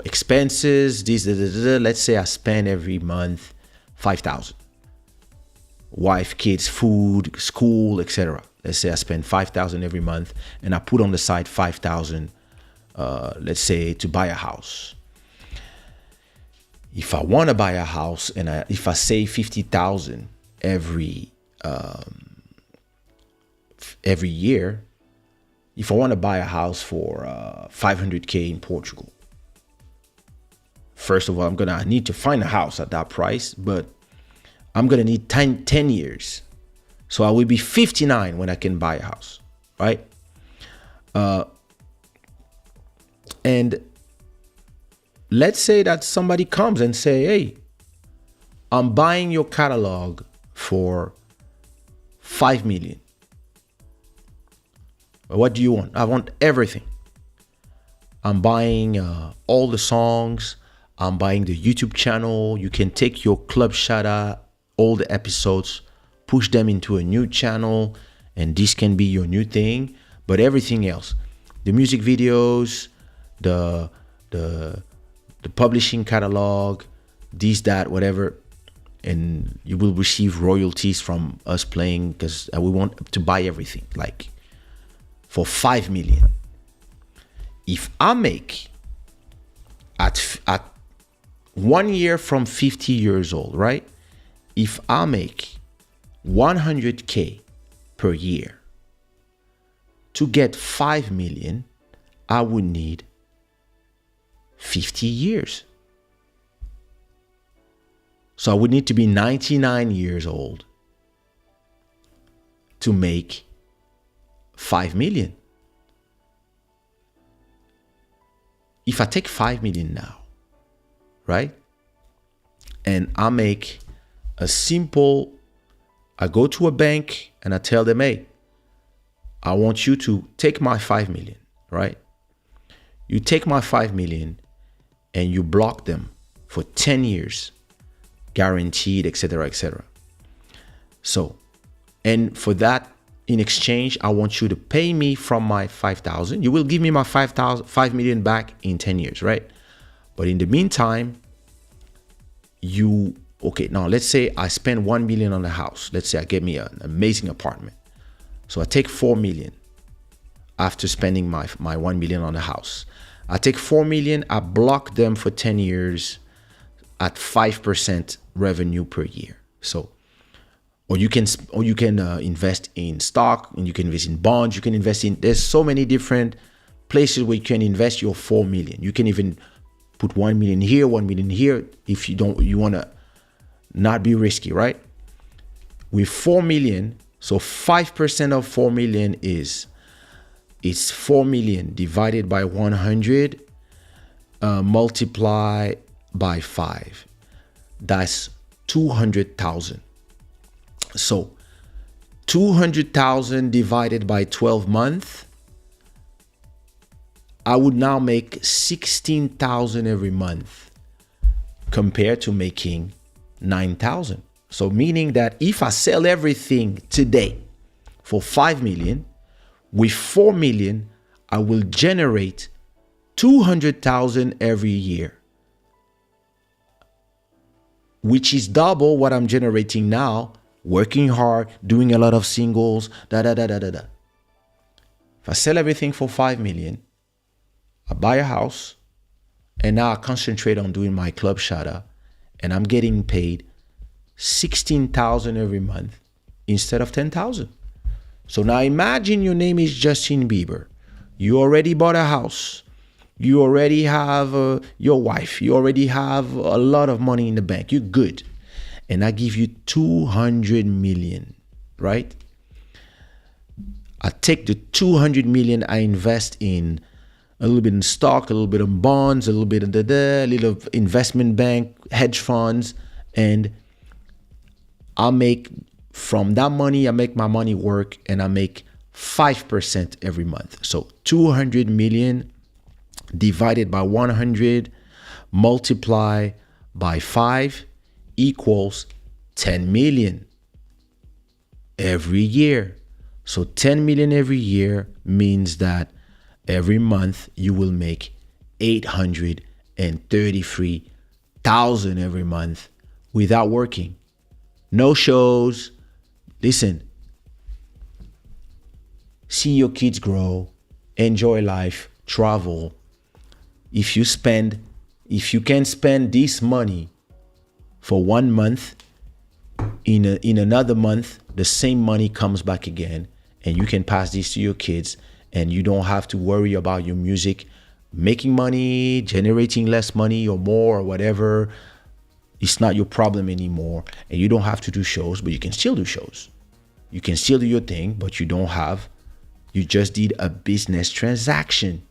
expenses, let's say I spend every month 5,000. Wife, kids, food, school, etc. Let's say I spend 5,000 every month, and I put on the side 5,000, let's say, to buy a house. If I want to buy a house, and if I save 50,000 every year, if I want to buy a house for 500K in Portugal, first of all, I need to find a house at that price, but I'm going to need 10 years. So I will be 59 when I can buy a house, right? And let's say that somebody comes and say, hey, I'm buying your catalog for 5 million. What do you want? I want everything. I'm buying all the songs. I'm buying the YouTube channel. You can take your Club Shada, all the episodes, push them into a new channel, and this can be your new thing. But everything else, the music videos, the publishing catalog, this, that, whatever, and you will receive royalties from us playing, because we want to buy everything, like for 5 million. If I make at 1 year from 50 years old, right? If I make 100K per year, to get 5 million, I would need 50 years. So I would need to be 99 years old to make 5 million. If I take 5 million now, right? And I make I go to a bank and I tell them, hey, I want you to take my 5 million, right? You take my 5 million and you block them for 10 years, guaranteed, etc., etc. So, and for that, in exchange, I want you to pay me from my 5,000. You will give me my 5 million back in 10 years, right? But in the meantime, now let's say I spend 1 million on a house. Let's say I get me an amazing apartment. So I take 4 million after spending my 1 million on a house. I take 4 million, I block them for 10 years at 5% revenue per year. So, or you can invest in stock, and you can invest in bonds. You can invest in, there's so many different places where you can invest your 4 million. You can even put 1 million here, 1 million here, if you want to not be risky, right? With 4 million, so 5% of 4 million is 4 million divided by 100, multiply by 5. That's 200,000. So 200,000 divided by 12 months, I would now make 16,000 every month compared to making 9,000. So meaning that if I sell everything today for 5 million, with 4 million, I will generate 200,000 every year, which is double what I'm generating now, working hard, doing a lot of singles, If I sell everything for 5 million, I buy a house, and now I concentrate on doing my Club Shada, and I'm getting paid 16,000 every month instead of 10,000. So now imagine your name is Justin Bieber. You already bought a house. You already have your wife. You already have a lot of money in the bank. You're good. And I give you 200 million, right? I take the 200 million, I invest in a little bit in stock, a little bit in bonds, a little bit in a little investment bank, hedge funds, and I make from that money, I make my money work, and I make 5% every month. So 200 million divided by 100 multiply by 5 equals 10 million. every year. So 10 million every year means that every month you will make 833,000 every month without working. No shows. Listen, see your kids grow, enjoy life, travel. If you can spend this money for 1 month, in another month, the same money comes back again, and you can pass this to your kids, and you don't have to worry about your music making money, generating less money or more or whatever. It's not your problem anymore, and you don't have to do shows, but you can still do shows. You can still do your thing, but you just did a business transaction.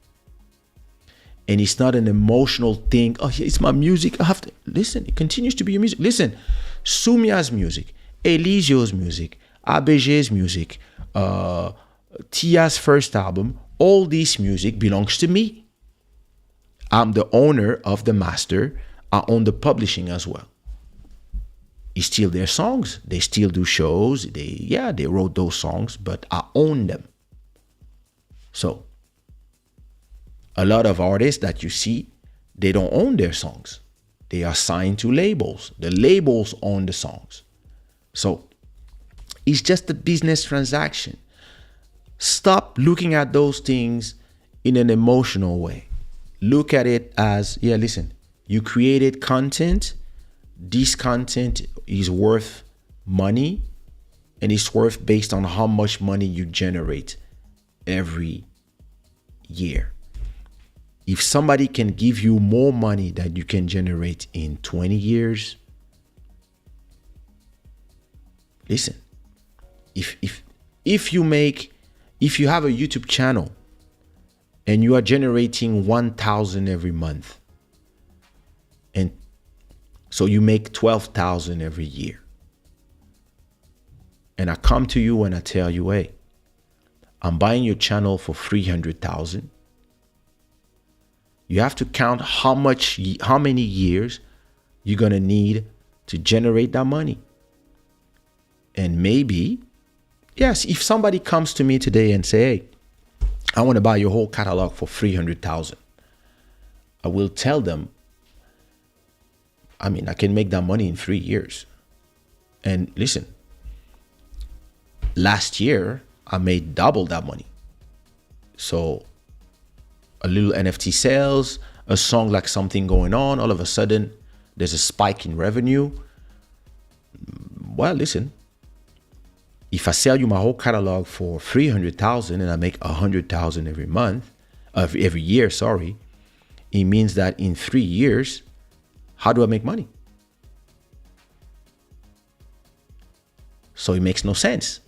And it's not an emotional thing. Oh, it's my music. I have to listen. It continues to be your music. Listen, Sumia's music, Elisio's music, ABG's music, Tia's first album, all this music belongs to me. I'm the owner of the master. I own the publishing as well. It's still their songs. They still do shows. They wrote those songs, but I own them. So a lot of artists that you see, they don't own their songs. They are signed to labels. The labels own the songs. So it's just a business transaction. Stop looking at those things in an emotional way. Look at it as, listen, you created content. This content is worth money, and it's worth based on how much money you generate every year. If somebody can give you more money than you can generate in 20 years, listen, if you have a YouTube channel and you are generating 1,000 every month, and so you make 12,000 every year, and I come to you and I tell you, hey, I'm buying your channel for 300,000. You have to count how many years you're gonna need to generate that money. And maybe, yes, if somebody comes to me today and say, hey, I want to buy your whole catalog for 300,000, I will tell them, I can make that money in 3 years. And listen, last year I made double that money. So a little NFT sales, a song like Something Going On, all of a sudden there's a spike in revenue. Well, listen, if I sell you my whole catalog for 300,000 and I make 100,000 every year, it means that in 3 years, how do I make money? So it makes no sense,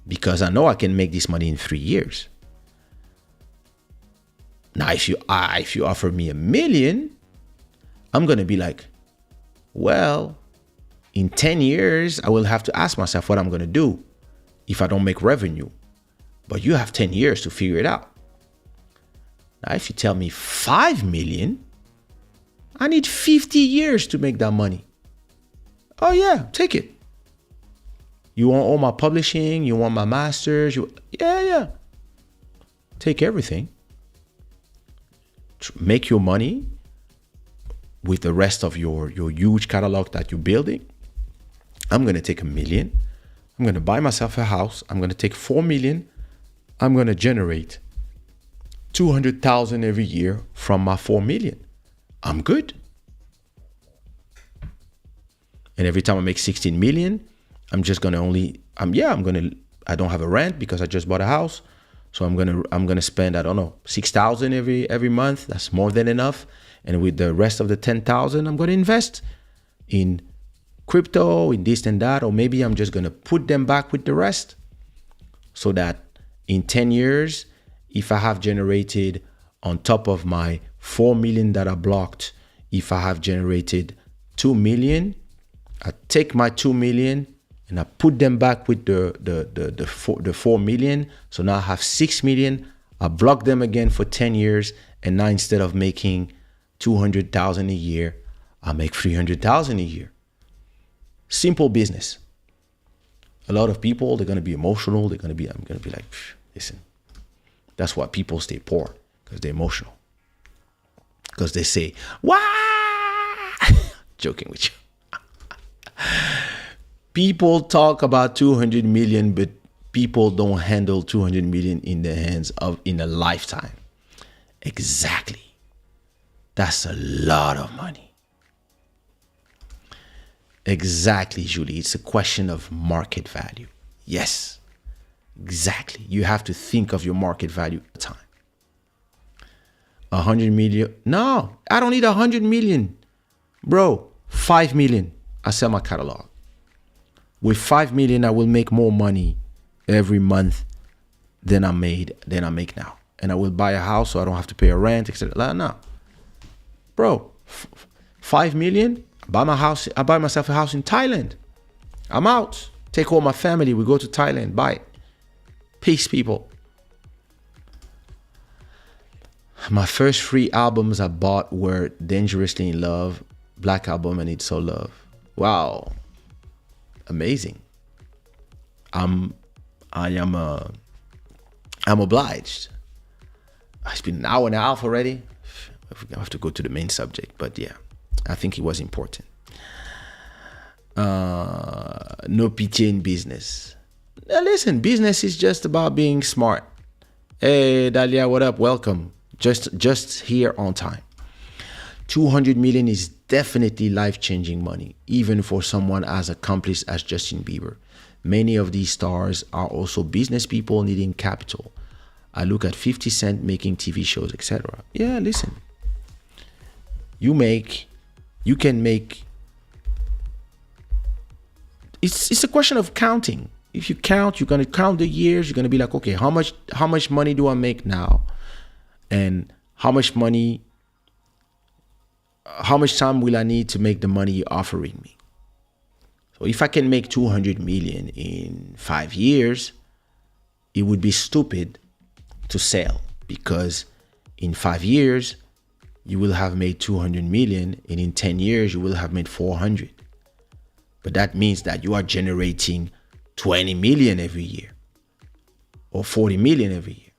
because I know I can make this money in 3 years. Now, if you offer me $1 million, I'm going to be like, well, in 10 years, I will have to ask myself what I'm going to do if I don't make revenue. But you have 10 years to figure it out. Now, if you tell me 5 million, I need 50 years to make that money. Oh yeah, take it. You want all my publishing? You want my masters? Yeah. Take everything. Make your money with the rest of your huge catalog that you're building. I'm going to take $1 million. I'm going to buy myself a house. I'm going to take 4 million. I'm going to generate 200,000 every year from my 4 million. I'm good. And every time I make 16 million, I'm just going to I don't have a rent because I just bought a house. So I'm gonna spend, I don't know, 6,000 every month. That's more than enough. And with the rest of the 10,000, I'm gonna invest in crypto, in this and that, or maybe I'm just gonna put them back with the rest, so that in 10 years, if I have generated on top of my 4 million that I blocked, if I have generated 2 million, I take my 2 million and I put them back with the 4 million. So now I have 6 million. I block them again for 10 years. And now instead of making 200,000 a year, I make 300,000 a year. Simple business. A lot of people, they're gonna be emotional. I'm gonna be like, listen, that's why people stay poor, because they're emotional. Because they say, why? Joking with you. People talk about 200 million, but people don't handle 200 million in their hands in a lifetime. Exactly. That's a lot of money. Exactly, Julie. It's a question of market value. Yes, exactly. You have to think of your market value at the time. 100 million? No, I don't need 100 million. Bro, 5 million. I sell my catalog. With 5 million, I will make more money every month than I make now. And I will buy a house so I don't have to pay a rent, etc. No. Bro, 5 million, I buy myself a house in Thailand. I'm out. Take all my family, we go to Thailand, buy it. Peace, people. My first 3 albums I bought were Dangerously in Love, Black Album, and It's So Love. Wow. Amazing. I'm obliged. It's been an hour and a half already. I have to go to the main subject, but yeah, I think it was important. No pity in business. Now listen, business is just about being smart. Hey, Dalia, what up? Welcome. Just here on time. 200 million is definitely life-changing money, even for someone as accomplished as Justin Bieber. Many of these stars are also business people needing capital. I look at 50 Cent making TV shows, etc. Yeah, listen. You can make. It's a question of counting. If you count, you're gonna count the years. You're gonna be like, okay, how much money do I make now, and how much time will I need to make the money you're offering me? So if I can make 200 million in 5 years, it would be stupid to sell, because in 5 years you will have made 200 million, and in 10 years you will have made 400. But that means that you are generating 20 million every year, or 40 million every year,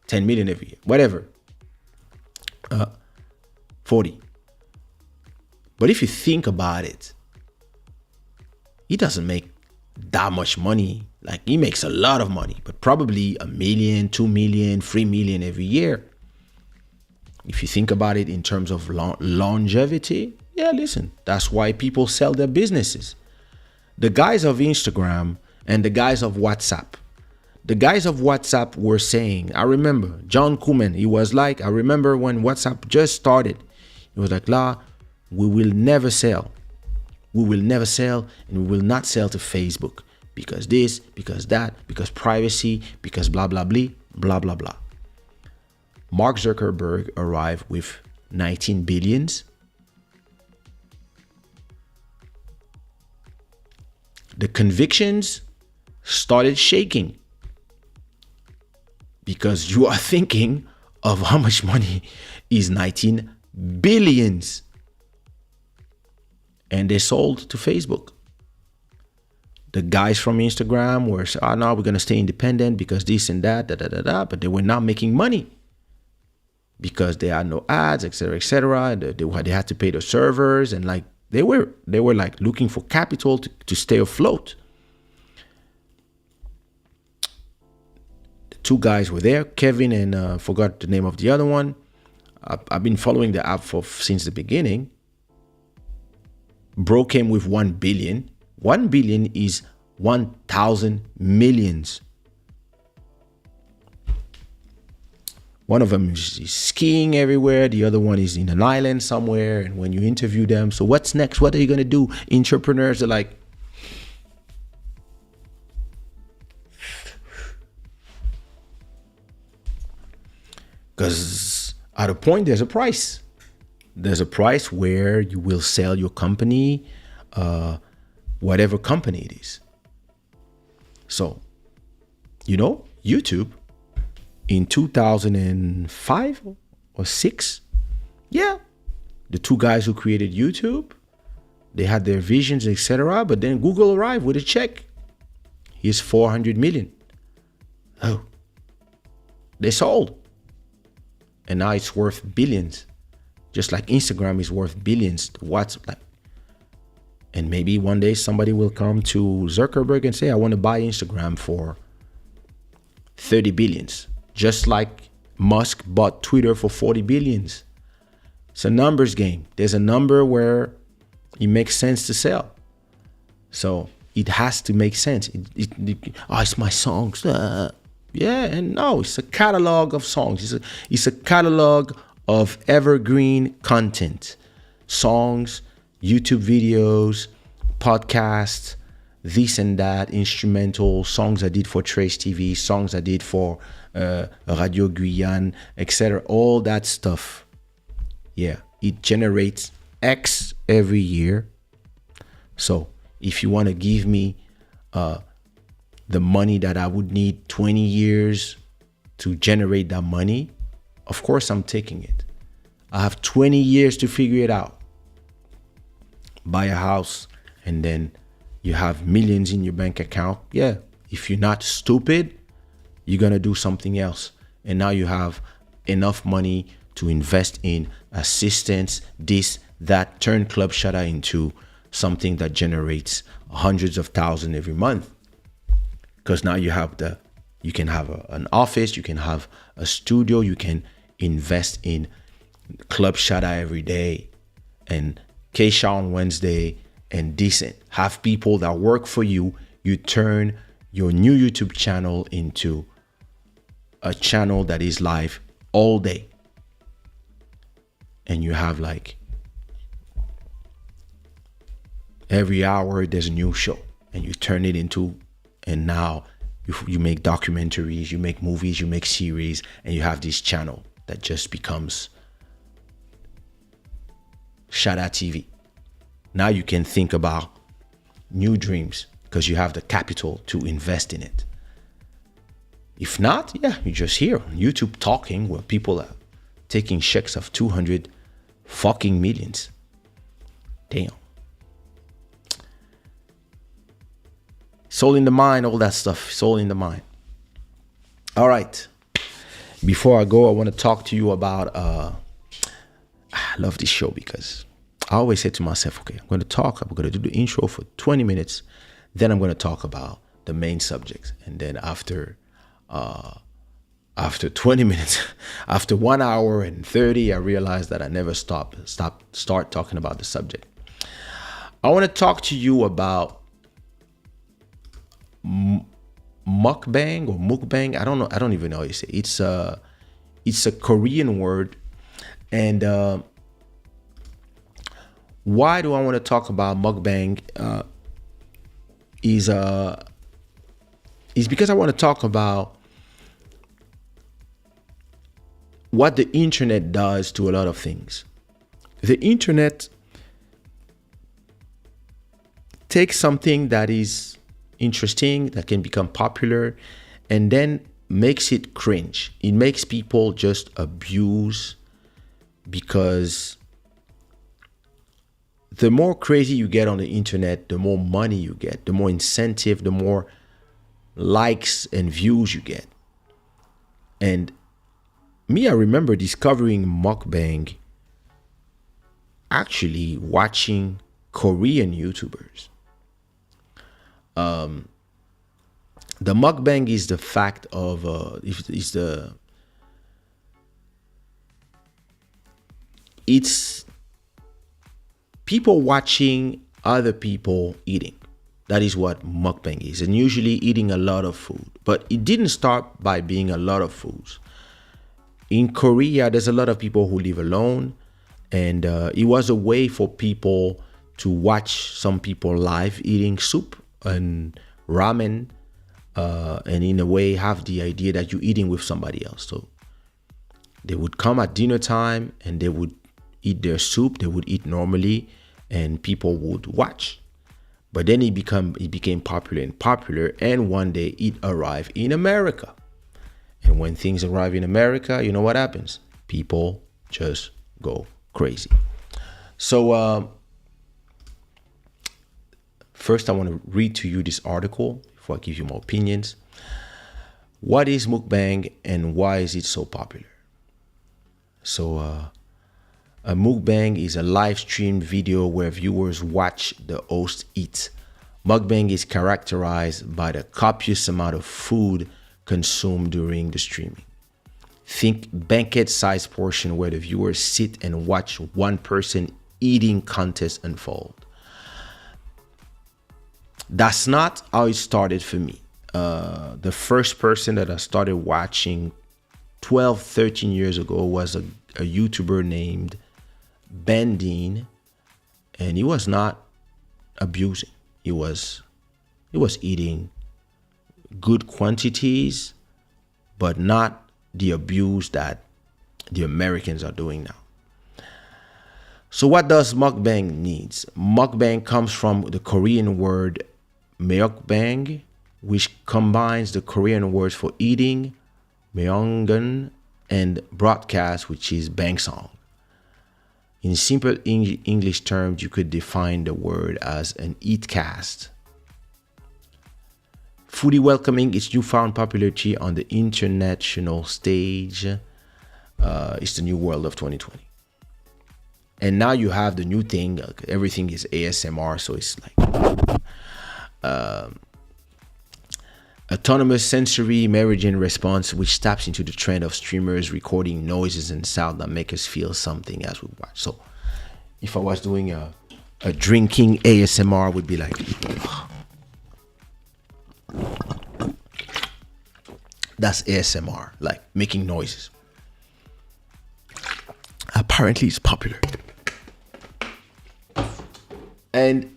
10 million every year, whatever. 40. But if you think about it, he doesn't make that much money. Like, he makes a lot of money, but probably 1 million, 2 million, 3 million every year. If you think about it in terms of longevity, yeah, listen, that's why people sell their businesses. The guys of Instagram and the guys of WhatsApp. The guys of WhatsApp were saying, I remember John Koeman, he was like, I remember when WhatsApp just started, he was like, we will never sell. We will never sell, and we will not sell to Facebook because this, because that, because privacy, because blah, blah, blah, blah, blah, blah. Mark Zuckerberg arrived with 19 billions. The convictions started shaking because you are thinking of how much money is 19 billions. And they sold to Facebook. The guys from Instagram were saying, no, we're going to stay independent because this and that, but they were not making money because they had no ads, etc., etc. They had to pay the servers, and like they were like looking for capital to stay afloat. The 2 guys were there, Kevin and forgot the name of the other one. I've been following the app since the beginning. Bro came with 1 billion. 1 billion is 1,000 millions. One of them is skiing everywhere. The other one is in an island somewhere. And when you interview them, so what's next? What are you going to do? Entrepreneurs are like, because at a point, there's a price. There's a price where you will sell your company, whatever company it is. So, YouTube in 2005 or 6, yeah, the 2 guys who created YouTube, they had their visions, etc. But then Google arrived with a check. here's 400 million. Oh, they sold. And now it's worth billions. Just like Instagram is worth billions. WhatsApp. And maybe one day somebody will come to Zuckerberg and say, I want to buy Instagram for 30 billions. Just like Musk bought Twitter for 40 billions. It's a numbers game. There's a number where it makes sense to sell. So it has to make sense. It's my songs. Yeah, and no, it's a catalog of songs. It's a catalog of evergreen content. Songs, YouTube videos, podcasts, this and that, instrumental, songs I did for Trace TV, songs I did for Radio Guyane, etc. All that stuff. Yeah, it generates X every year. So if you want to give me the money that I would need 20 years to generate that money, of course I'm taking it. I have 20 years to figure it out. Buy a house and then you have millions in your bank account. Yeah, if you're not stupid, you're going to do something else. And now you have enough money to invest in assistance, this, that, turn Club Shada into something that generates hundreds of thousands every month. Because now you can have an office, you can have a studio, you can invest in Club Shada every day and Kaysha on Wednesday and decent. Have people that work for you. You turn your new YouTube channel into a channel that is live all day. And you have like every hour there's a new show and you turn it into, and now you make documentaries, you make movies, you make series, and you have this channel that just becomes Shada TV. Now you can think about new dreams because you have the capital to invest in it. If not, yeah, you're just here on YouTube talking where people are taking checks of 200 fucking millions. Damn. Soul in the mind, all that stuff. Soul in the mind. All right. Before I go, I want to talk to you about, I love this show because I always say to myself, okay, I'm going to do the intro for 20 minutes. Then I'm going to talk about the main subjects. And then after 20 minutes, after 1 hour and 30, I realized that I never start talking about the subject. I want to talk to you about Mukbang or Mukbang. I don't know. I don't even know how you say it. It's a Korean word. And why do I want to talk about Mukbang? Is because I want to talk about what the internet does to a lot of things. The internet takes something that is interesting, that can become popular, and then makes it cringe. It makes people just abuse, because the more crazy you get on the internet, the more money you get, the more incentive, the more likes and views you get. And me, I remember discovering Mukbang actually watching Korean YouTubers. The Mukbang is the fact of it's people watching other people eating. That is what Mukbang is, and usually eating a lot of food. But it didn't start by being a lot of foods. In Korea, there's a lot of people who live alone, and it was a way for people to watch some people live eating soup and ramen, and in a way have the idea that you're eating with somebody else. So they would come at dinner time and they would eat their soup, they would eat normally, and people would watch. But then it became popular, and one day it arrived in America. And when things arrive in America, you know what happens? People just go crazy. So First, I want to read to you this article before I give you my opinions. What is mukbang and why is it so popular? So, a mukbang is a live stream video where viewers watch the host eat. Mukbang is characterized by the copious amount of food consumed during the streaming. Think banquet-sized portion where the viewers sit and watch one person eating contest unfold. That's not how it started for me. The first person that I started watching 12, 13 years ago was a YouTuber named Bandine, and he was not abusing. He was eating good quantities, but not the abuse that the Americans are doing now. So what does mukbang needs? Mukbang comes from the Korean word myeokbang, which combines the Korean words for eating, myeongun, and broadcast, which is bangsong. In simple English terms, you could define the word as an eatcast. Foodie welcoming its newfound popularity on the international stage. It's the new world of 2020. And now you have the new thing. Everything is ASMR, so it's like autonomous sensory meridian response, which taps into the trend of streamers recording noises and sound that make us feel something as we watch. So if I was doing a drinking ASMR, would be like, that's ASMR, like making noises. Apparently it's popular. And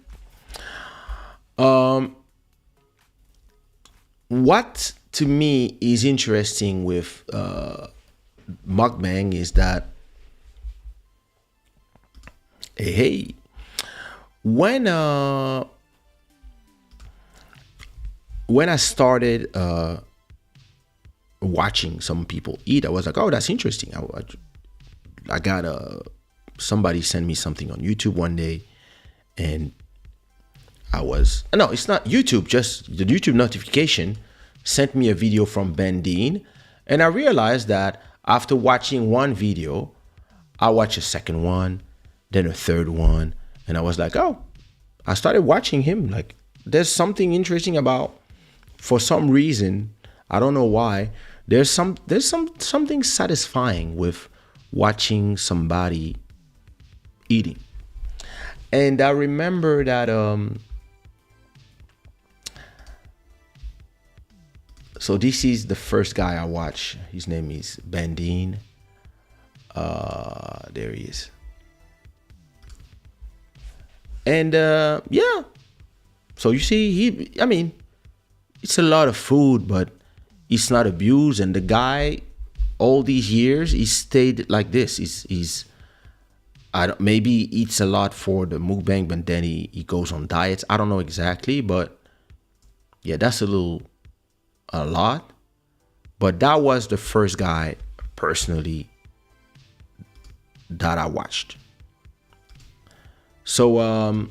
what to me is interesting with mukbang is that hey, when I started watching some people eat, I was like, oh, that's interesting. I got somebody sent me something on YouTube one day, and no, it's not YouTube, just the YouTube notification sent me a video from Bandine, and I realized that after watching one video, I watched a second one, then a third one, and I was like, oh, I started watching him. Like, there's something interesting about, for some reason, I don't know why, there's something satisfying with watching somebody eating. And I remember that so this is the first guy I watch. His name is Bandine. There he is. And yeah. So you see, it's a lot of food, but it's not abused. And the guy, all these years, he stayed like this. He's maybe he eats a lot for the mukbang, but then he goes on diets. I don't know exactly, but yeah, that's a lot. But that was the first guy personally that I watched. So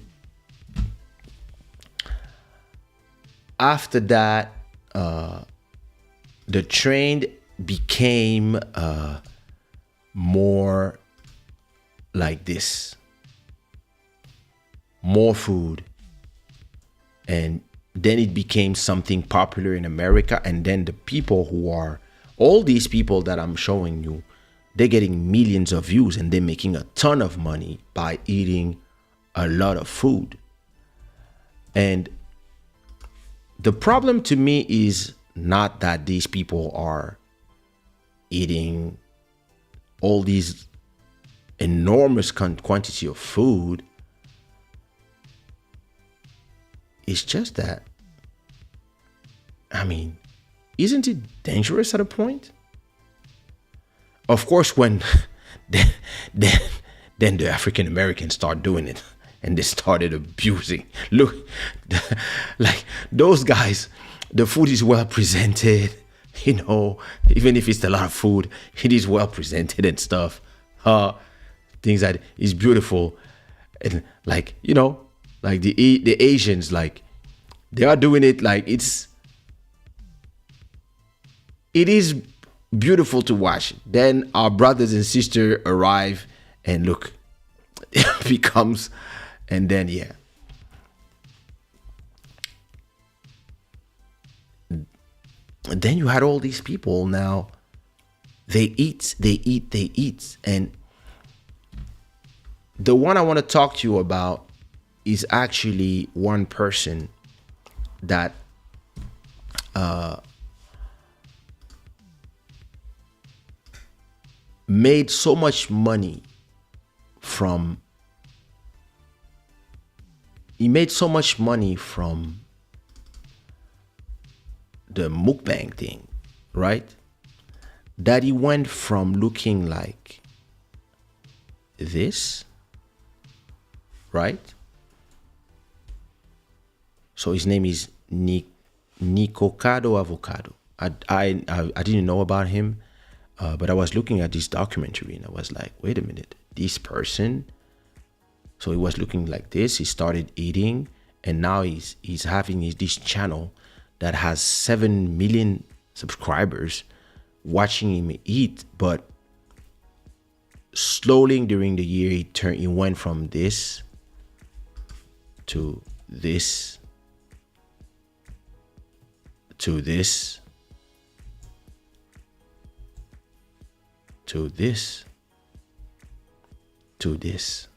after that, the trend became more like this. More food. And then it became something popular in America. And then the people who are, all these people that I'm showing you, they're getting millions of views and they're making a ton of money by eating a lot of food. And the problem to me is not that these people are eating all these enormous quantity of food. It's just that, isn't it dangerous at a point? Of course, when then the African Americans start doing it and they started abusing. Look, like those guys, the food is well presented, even if it's a lot of food, it is well presented and stuff. Things that is beautiful. And Like the Asians, like they are doing it like it is beautiful to watch. Then our brothers and sisters arrive and look, it becomes, and then yeah. And then you had all these people now. They eat, they eat, they eat. And the one I want to talk to you about is actually one person that made so much money from he made so much money from the mukbang thing, right? That he went from looking like this, right? So his name is Nicocado Avocado. I didn't know about him, but I was looking at this documentary and I was like, wait a minute, this person. So he was looking like this. He started eating, and now he's having this channel that has 7 million subscribers watching him eat. But slowly during the year, he went from this to this to this to this to this.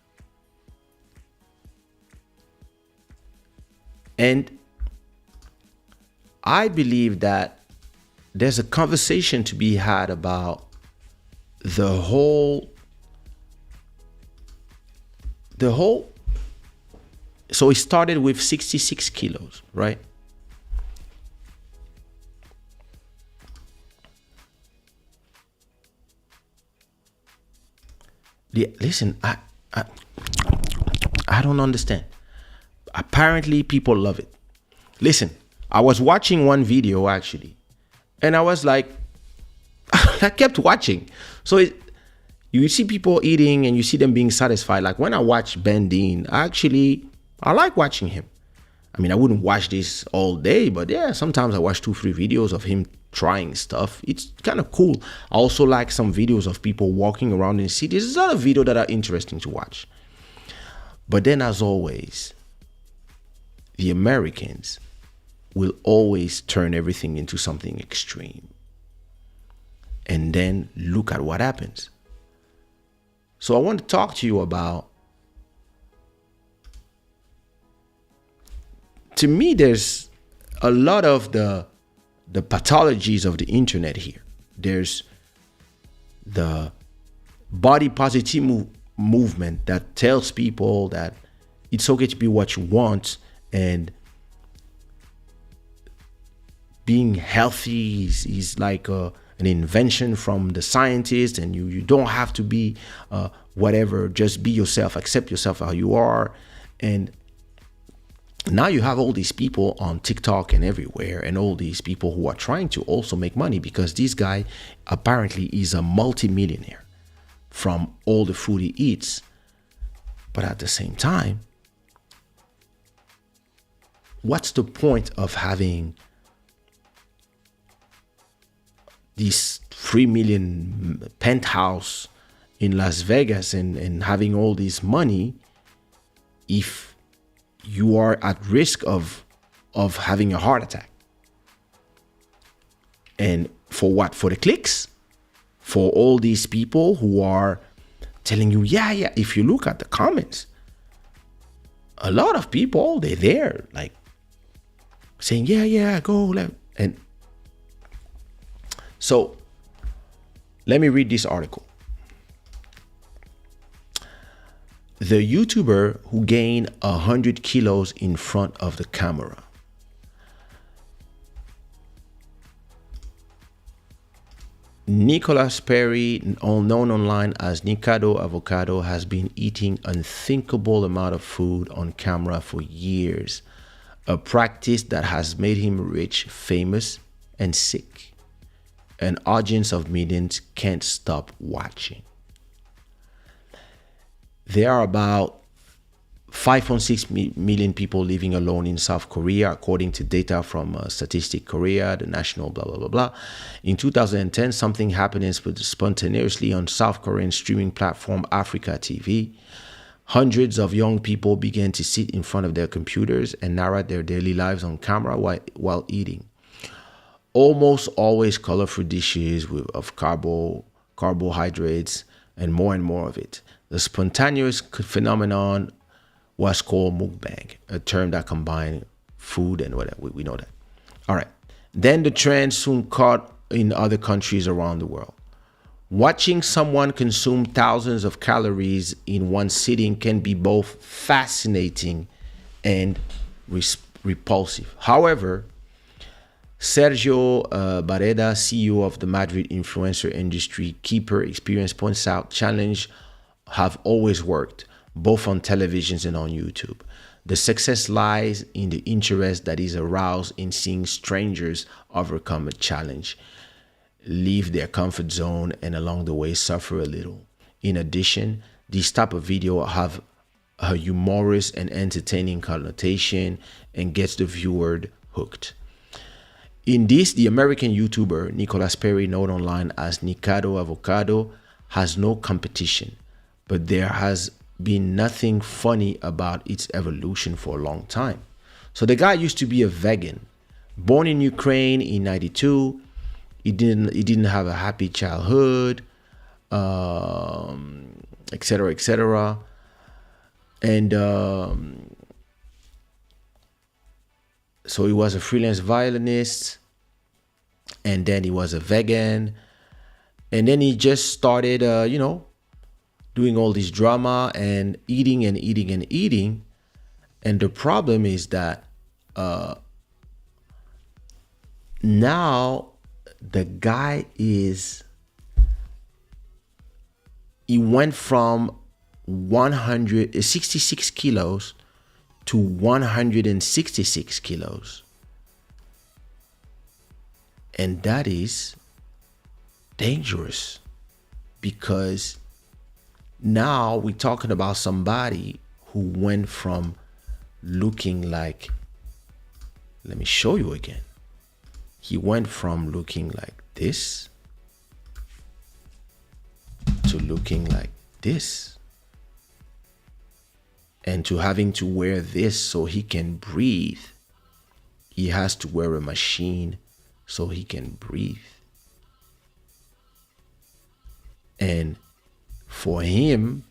And I believe that there's a conversation to be had about the whole so it started with 66 kilos, right? Listen, I don't understand. Apparently people love it. Listen, I was watching one video actually, and I was like, I kept watching. So you see people eating and you see them being satisfied. Like when I watch Ben Dean, I like watching him. I mean, I wouldn't watch this all day, but yeah, sometimes I watch 2-3 videos of him trying stuff. It's kind of cool. I also like some videos of people walking around in the city. There's a lot of videos that are interesting to watch. But then, as always, the Americans will always turn everything into something extreme. And then look at what happens. So I want to talk to you about, to me, there's a lot of the pathologies of the internet here. There's the body positive movement that tells people that it's okay to be what you want, and being healthy is like an invention from the scientists, and you don't have to be whatever, just be yourself, accept yourself how you are. And now you have all these people on TikTok and everywhere, and all these people who are trying to also make money, because this guy apparently is a multimillionaire from all the food he eats. But at the same time, what's the point of having this 3 million penthouse in Las Vegas and having all this money if you are at risk of having a heart attack? And for what? For the clicks? For all these people who are telling you, yeah, if you look at the comments, a lot of people, they're there like saying, yeah, go. And so let me read this article. The YouTuber who gained 100 kilos in front of the camera. Nicolas Perry, known online as Nicado Avocado, has been eating unthinkable amount of food on camera for years, a practice that has made him rich, famous, and sick. An audience of millions can't stop watching. There are about 5.6 million people living alone in South Korea, according to data from Statistic Korea, the national blah, blah, blah, blah. In 2010, something happened spontaneously on South Korean streaming platform Africa TV. Hundreds of young people began to sit in front of their computers and narrate their daily lives on camera while eating. Almost always colorful dishes of carbohydrates and more of it. The spontaneous phenomenon was called Mukbang, a term that combined food and whatever. We know that. All right. Then the trend soon caught in other countries around the world. Watching someone consume thousands of calories in one sitting can be both fascinating and repulsive. However, Sergio Barreda, CEO of the Madrid influencer industry Keeper Experience, points out challenges have always worked, both on televisions and on YouTube. The success lies in the interest that is aroused in seeing strangers overcome a challenge, leave their comfort zone, and along the way suffer a little. In addition, these type of video have a humorous and entertaining connotation and gets the viewer hooked. In this, the American YouTuber Nicolas Perry, known online as Nikado Avocado, has no competition, but there has been nothing funny about its evolution for a long time. So the guy used to be a vegan, born in Ukraine in '92. He didn't have a happy childhood, etc., etc. And so he was a freelance violinist, and then he was a vegan, and then he just started, doing all this drama and eating and eating and eating. And the problem is that now the guy he went from 166 kilos to 166 kilos. And that is dangerous, because now we're talking about somebody who went from looking like, let me show you again. He went from looking like this to looking like this, and to having to wear this so he can breathe. He has to wear a machine so he can breathe. And for him,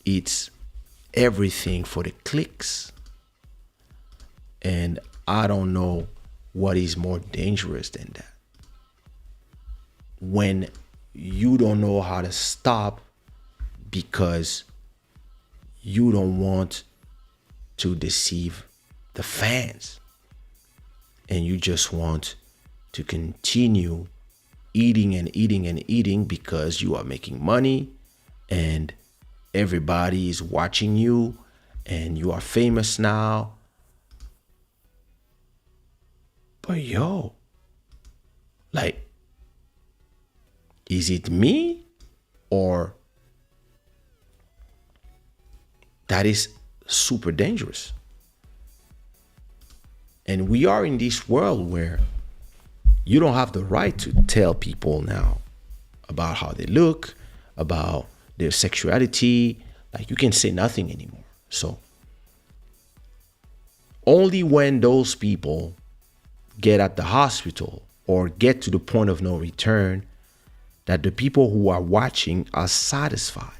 it's everything for the clicks. And I don't know what is more dangerous than that. When you don't know how to stop because you don't want to deceive the fans, and you just want to continue eating and eating and eating because you are making money and everybody is watching you and you are famous now. But is it me, or that is super dangerous? And we are in this world where you don't have the right to tell people now about how they look, about their sexuality. Like, you can say nothing anymore. So only when those people get at the hospital or get to the point of no return that the people who are watching are satisfied.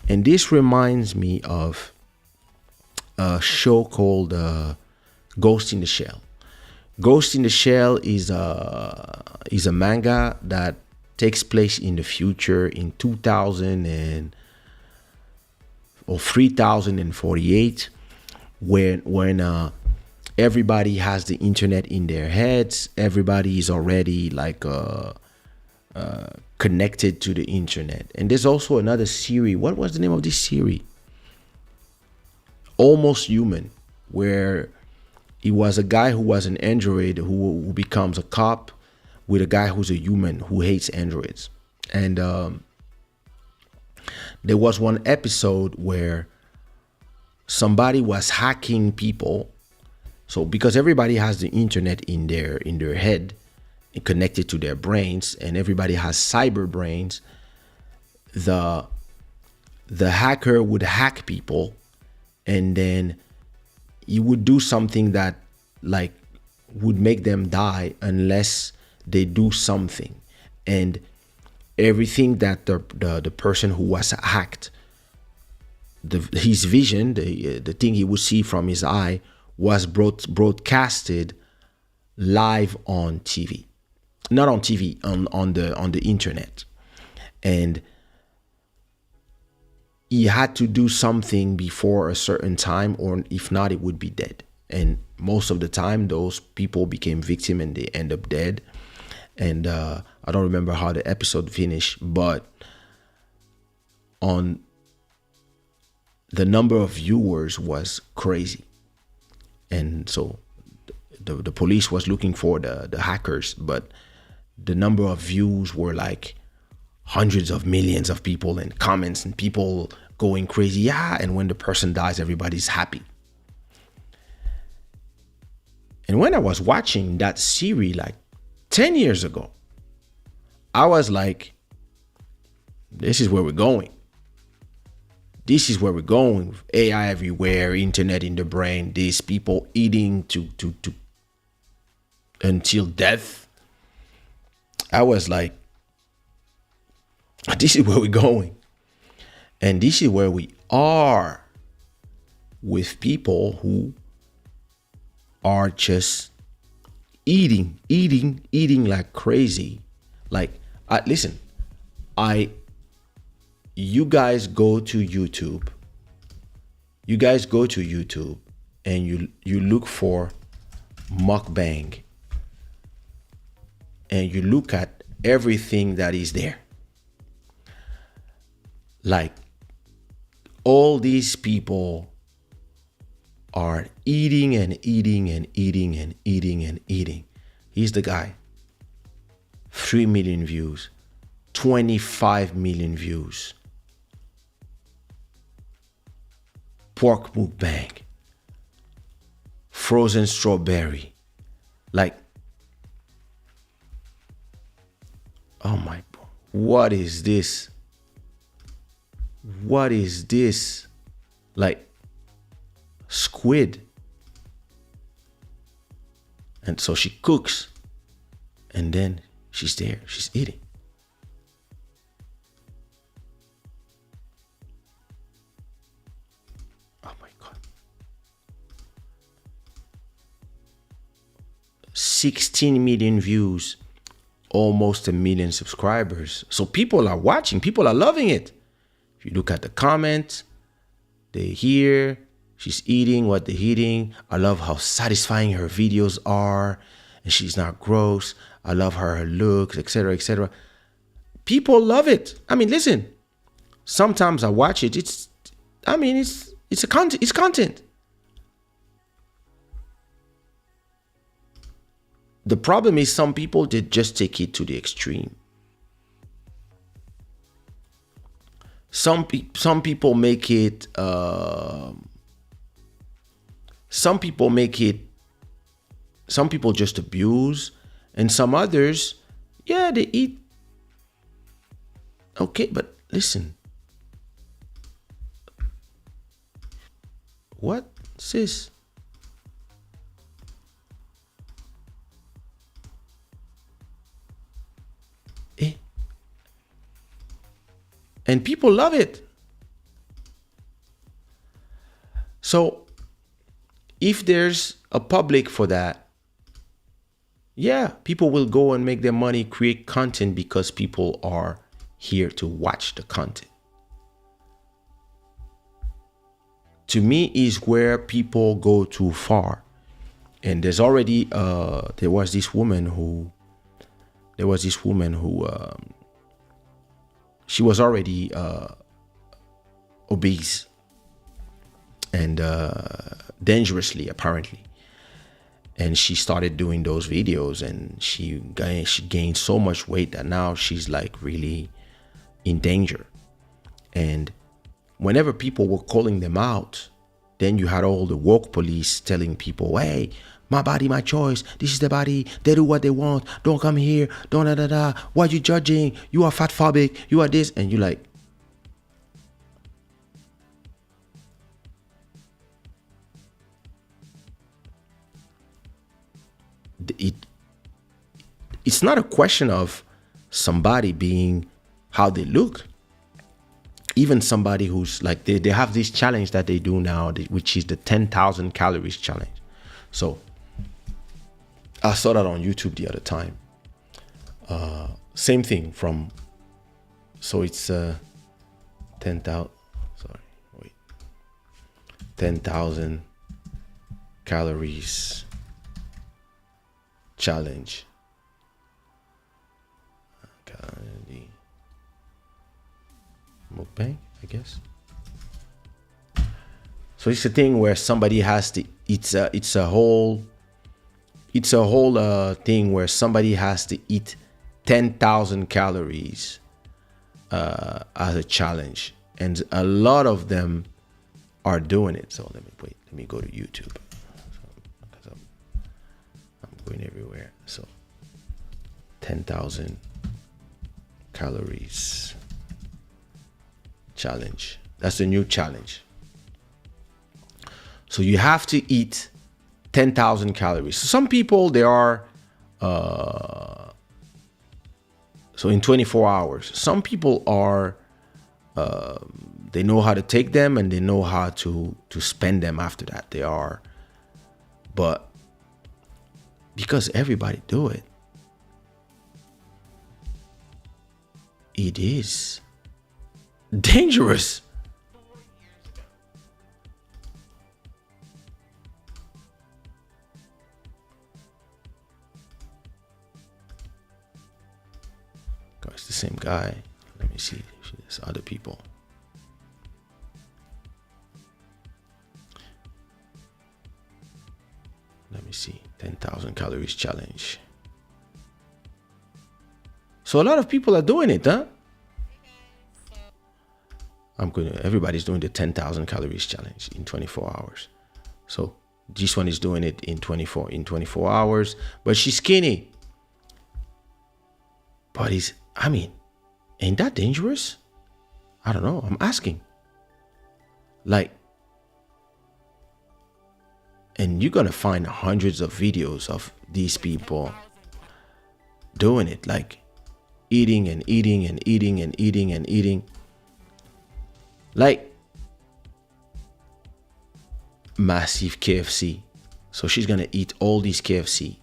And this reminds me of a show called Ghost in the Shell. Ghost in the Shell is a manga that takes place in the future in 2000 or 3048, when everybody has the internet in their heads. Everybody is already connected to the internet. And there's also another series. What was the name of this series? Almost Human, where it was a guy who was an android who becomes a cop with a guy who's a human who hates androids. And there was one episode where somebody was hacking people. So because everybody has the internet in their head, connected to their brains, and everybody has cyber brains, the hacker would hack people, and then he would do something that like would make them die unless they do something. And everything that the person who was hacked, his vision, the thing he would see from his eye, was broadcasted live on TV, not on TV, on the internet. And he had to do something before a certain time, or if not, it would be dead. And most of the time, those people became victim and they end up dead. And I don't remember how the episode finished, but on the number of viewers was crazy. And so the police was looking for the hackers, but the number of views were like hundreds of millions of people, and comments and people going crazy. Yeah. And when the person dies, everybody's happy. And when I was watching that series like 10 years ago, I was like, this is where we're going. This is where we're going. AI everywhere, internet in the brain, these people eating to until death. I was like, this is where we're going. And this is where we are with people who are just eating like crazy. Like, listen, you guys go to YouTube. You guys go to YouTube and you look for mukbang, and you look at everything that is there. Like, all these people are eating and eating and eating and eating and eating. He's the guy. 3 million views, 25 million views. Pork mukbang, frozen strawberry. Like, oh my, what is this? What is this? Like, squid. And so she cooks, and then she's there, she's eating. Oh my God. 16 million views, almost 1 million subscribers. So people are watching, people are loving it. If you look at the comments, they hear she's eating what they're eating. I love how satisfying her videos are, and she's not gross. I love her looks, etc., etc. People love it. I mean, listen, sometimes I watch it. It's content. The problem is some people, they just take it to the extreme. Some people make it. Some people just abuse, and some others, yeah, they eat. Okay, but listen. What, sis? And people love it. So if there's a public for that, yeah, people will go and make their money, create content, because people are here to watch the content. To me, is where people go too far. And there's already there was this woman who she was already obese, and dangerously, apparently. And she started doing those videos, and she gained so much weight that now she's like really in danger. And whenever people were calling them out, Then you had all the woke police telling people, hey, my body, my choice. This is the body. They do what they want. Don't come here. Don't da da da. Why are you judging? You are fat phobic. You are this. And you like, it it's not a question of somebody being how they look. Even somebody who's like, they have this challenge that they do now, which is the 10,000 calories challenge. So I saw that on YouTube the other time. Same thing from, so it's 10,000, sorry, wait, 10,000 calories challenge. Mukbang, I guess. So it's a thing where somebody has to. It's a whole thing where somebody has to eat 10,000 calories as a challenge, and a lot of them are doing it. So let me go to YouTube. So, I'm going everywhere. So 10,000 calories challenge. That's the new challenge. So you have to eat 10,000 calories. Some people, they are so in 24 hours. Some people are they know how to take them and they know how to spend them after that. They are, but because everybody do it, it is dangerous. It's the same guy. Let me see. There's other people. Let me see. 10,000 calories challenge. So a lot of people are doing it, huh? Everybody's doing the 10,000 calories challenge in 24 hours. So this one is doing it in 24 hours, but she's skinny. But ain't that dangerous? I don't know. I'm asking. Like, and you're gonna find hundreds of videos of these people doing it, like eating and eating and eating and eating and eating. Like massive KFC. So she's gonna eat all these KFC.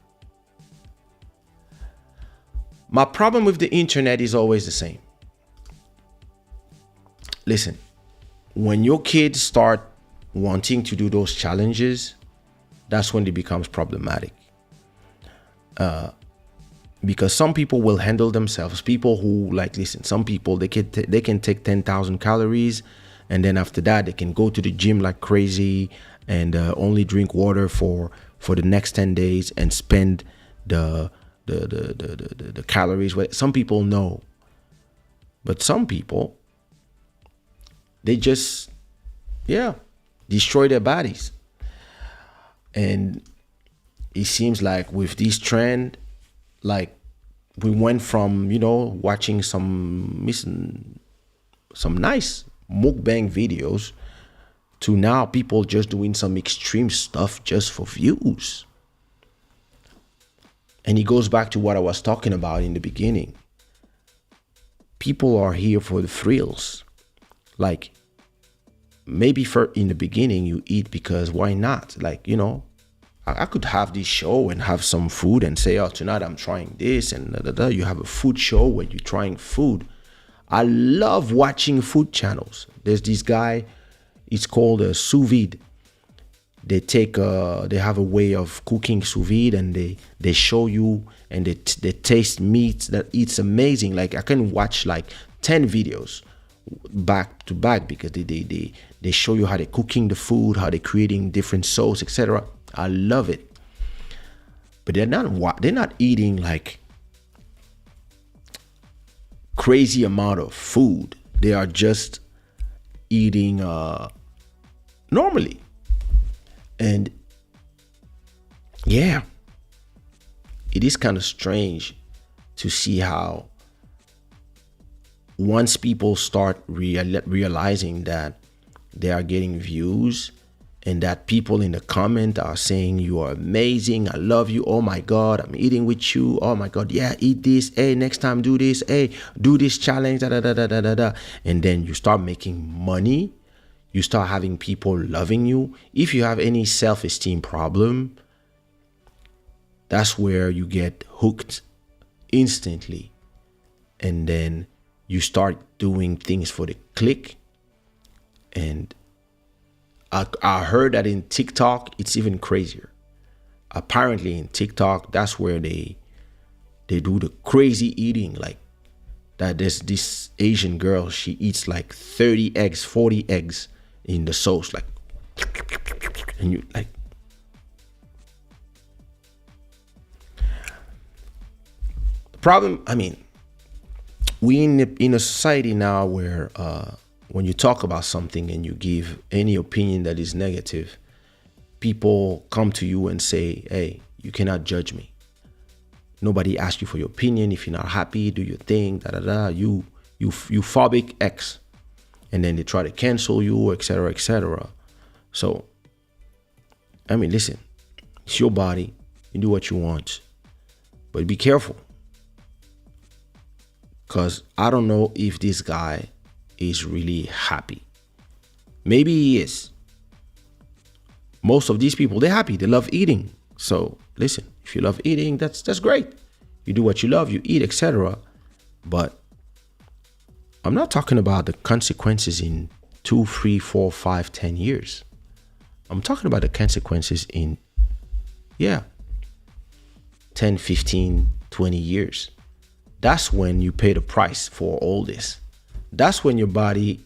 My problem with the internet is always the same. Listen, when your kids start wanting to do those challenges, that's when it becomes problematic. Because some people will handle themselves. People who listen, some people, they can take 10,000 calories, and then after that, they can go to the gym like crazy and only drink water for the next 10 days and spend the calories. Some people know, but some people, they just destroy their bodies. And it seems like with this trend, like we went from watching some nice mukbang videos to now people just doing some extreme stuff just for views. And it goes back to what I was talking about in the beginning. People are here for the thrills. Like, maybe in the beginning you eat because why not? Like, I could have this show and have some food and say, oh, tonight I'm trying this and da, da, da. You have a food show where you're trying food. I love watching food channels. There's this guy, it's called a sous vide. They have a way of cooking sous vide, and they show you and they taste meats that it's amazing. Like I can watch like 10 videos back to back because they show you how they're cooking the food, how they're creating different sauce, etc. I love it. But they're not eating like crazy amount of food. They are just eating normally. And yeah, it is kind of strange to see how once people start realizing that they are getting views and that people in the comment are saying you are amazing, I love you, oh my god, I'm eating with you, oh my god, yeah, eat this, hey, next time do this, hey, do this challenge, da da da da da da, and then you start making money, you start having people loving you. If you have any self-esteem problem, that's where you get hooked instantly, and then you start doing things for the click. And I heard that in TikTok, it's even crazier. Apparently in TikTok, that's where they do the crazy eating. Like that there's this Asian girl, she eats like 30 eggs, 40 eggs in the sauce. Like, and you like, the problem, I mean, we in a society now where when you talk about something and you give any opinion that is negative, people come to you and say, hey, you cannot judge me. Nobody asked you for your opinion. If you're not happy, do your thing, da da da. You phobic X. And then they try to cancel you, etc., etc. So, I mean, listen, it's your body. You do what you want. But be careful. Because I don't know if this guy is really happy. Maybe he is. Most of these people, they're happy. They love eating. So listen, if you love eating, that's great. You do what you love, you eat, etc. But I'm not talking about the consequences in 2, 3, 4, 5, 10 years. I'm talking about the consequences in 10, 15, 20 years. That's when you pay the price for all this. That's when your body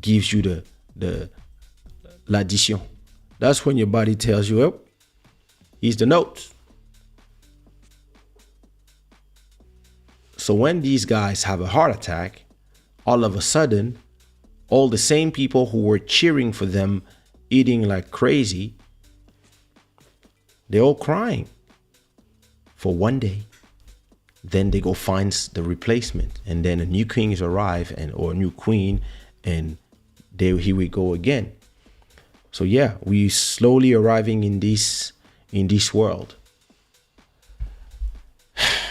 gives you the l'addition. That's when your body tells you, oh, here's the notes. So when these guys have a heart attack, all of a sudden, all the same people who were cheering for them eating like crazy, they're all crying for one day. Then they go find the replacement, and then a new king arrive, or a new queen, and here we go again. So yeah, we slowly arriving in this world.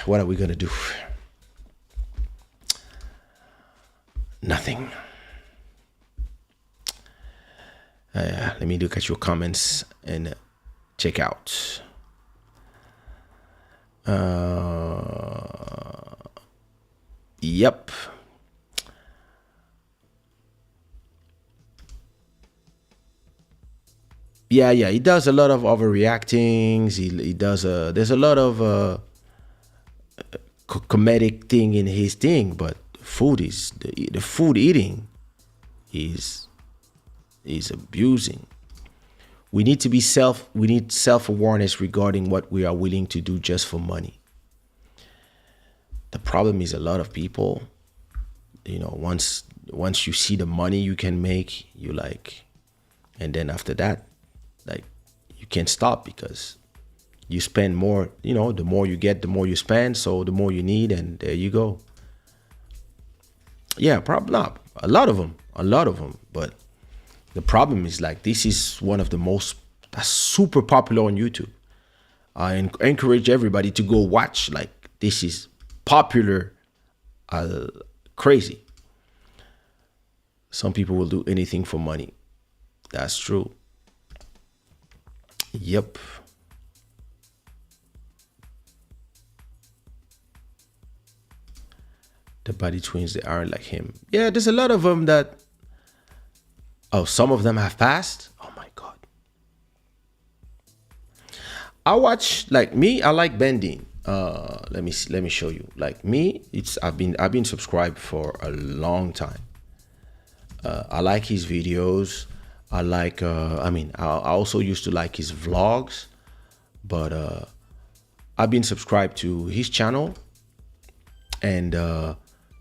What are we gonna do? Nothing. Let me look at your comments and check out. Yep. Yeah, he does a lot of overreactings. He does there's a lot of comedic thing in his thing, but food is the food eating is abusing. We need self-awareness regarding what we are willing to do just for money. The problem is a lot of people, once you see the money you can make, you like, and then after that, like, you can't stop because you spend more, the more you get, the more you spend, so the more you need, and there you go. Yeah, probably not. A lot of them, but the problem is, like, this is one of the most, that's super popular on YouTube. I encourage everybody to go watch. Like, this is popular, crazy. Some people will do anything for money. That's true. Yep. The body twins, they aren't like him. Yeah, there's a lot of them that, some of them have passed. Oh my God. I watch, like me, I like bending. Let me show you. Like me, I've been subscribed for a long time. I like his videos. I like, I also used to like his vlogs, but I've been subscribed to his channel, and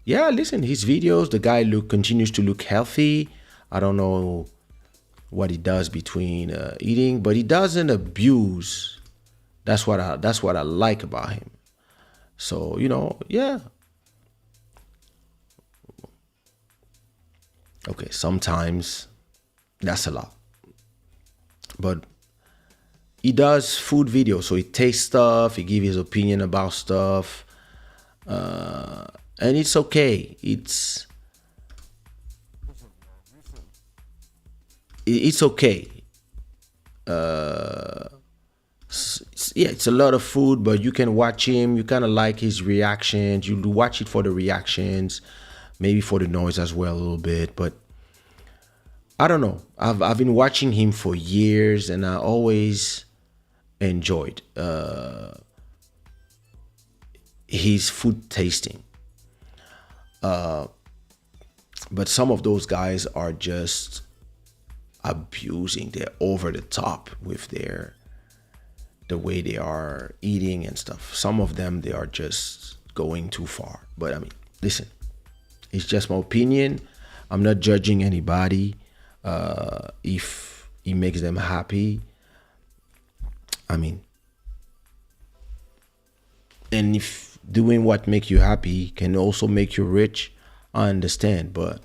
listen, his videos, the guy continues to look healthy. I don't know what he does between eating, but he doesn't abuse. That's what I like about him. So yeah. Okay, sometimes that's a lot, but he does food videos, so he tastes stuff, he gives his opinion about stuff, and it's okay. It's okay. Yeah, it's a lot of food, but you can watch him. You kind of like his reactions. You watch it for the reactions, maybe for the noise as well a little bit. But I don't know. I've been watching him for years, and I always enjoyed his food tasting. But some of those guys are just abusing. They're over the top with the way they are eating and stuff. Some of them, they are just going too far. But I mean, listen, it's just my opinion. I'm not judging anybody. If it makes them happy, I mean, and if doing what make you happy can also make you rich, I understand. But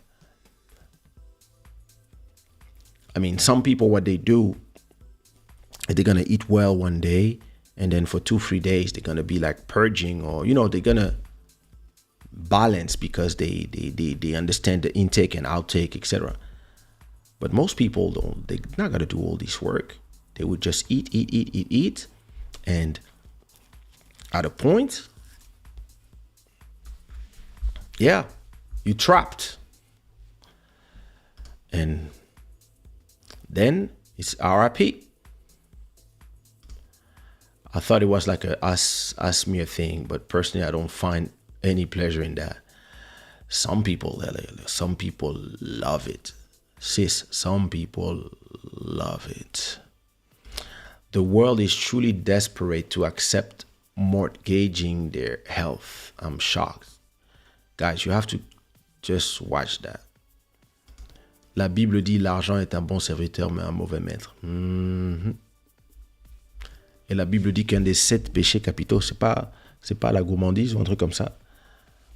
I mean, some people, what they do, they're gonna eat well one day, and then for 2-3 days they're gonna be like purging, or they're gonna balance because they understand the intake and outtake, etc. But most people don't. They're not gonna do all this work. They would just eat, and at a point, yeah, you trapped, and then it's RIP. I thought it was like a us mere thing, but personally, I don't find any pleasure in that. Some people love it. Sis, some people love it. The world is truly desperate to accept mortgaging their health. I'm shocked. Guys, you have to just watch that. La Bible dit l'argent est un bon serviteur mais un mauvais maître. Et la Bible dit qu'un des 7 péchés capitaux, c'est pas la gourmandise ou un truc comme ça.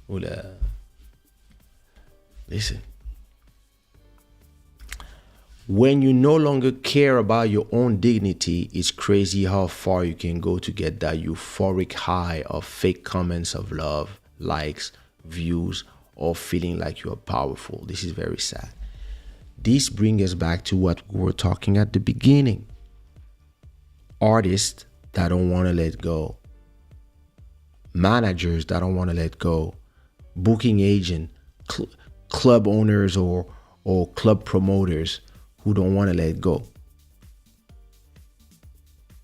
Ou la... Listen. When you no longer care about your own dignity, it's crazy how far you can go to get that euphoric high of fake comments of love, likes, views, or feeling like you are powerful. This is very sad. This brings us back to what we were talking at the beginning. Artists that don't want to let go. Managers that don't want to let go. Booking agent, club owners or club promoters who don't want to let go.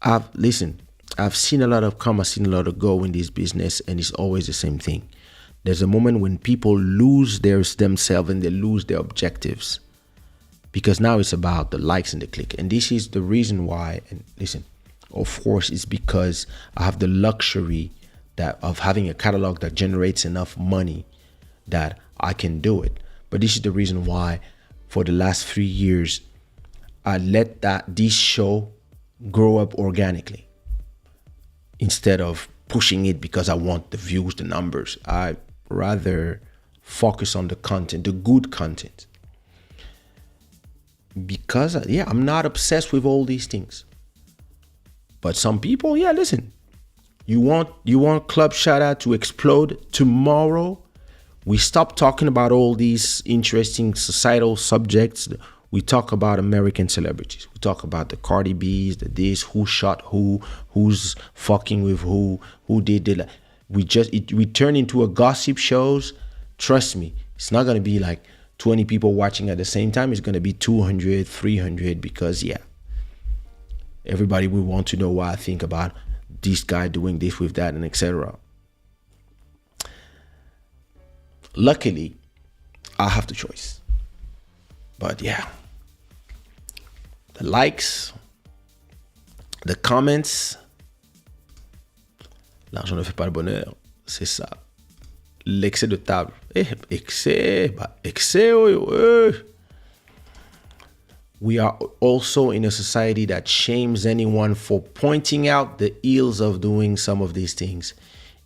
I've seen a lot of come, I've seen a lot of go in this business, and it's always the same thing. There's a moment when people lose themselves and they lose their objectives, because now it's about the likes and the click. And this is the reason why, and listen, of course, it's because I have the luxury of having a catalog that generates enough money that I can do it. But this is the reason why for the last 3 years, I let this show grow up organically instead of pushing it because I want the views, the numbers. I rather focus on the content, the good content. Because, I'm not obsessed with all these things. But some people, listen. You want Club Shada to explode tomorrow? We stop talking about all these interesting societal subjects. We talk about American celebrities. We talk about the Cardi B's, the this, who shot who, who's fucking with who did it. We turn into a gossip shows. Trust me, it's not gonna be like 20 people watching at the same time. It's gonna be 200, 300 because everybody will want to know what I think about this guy doing this with that and etc. Luckily, I have the choice. But the likes, the comments, l'argent ne fait pas le bonheur, c'est ça. L'excès de table. Excès, excès, We are also in a society that shames anyone for pointing out the ills of doing some of these things.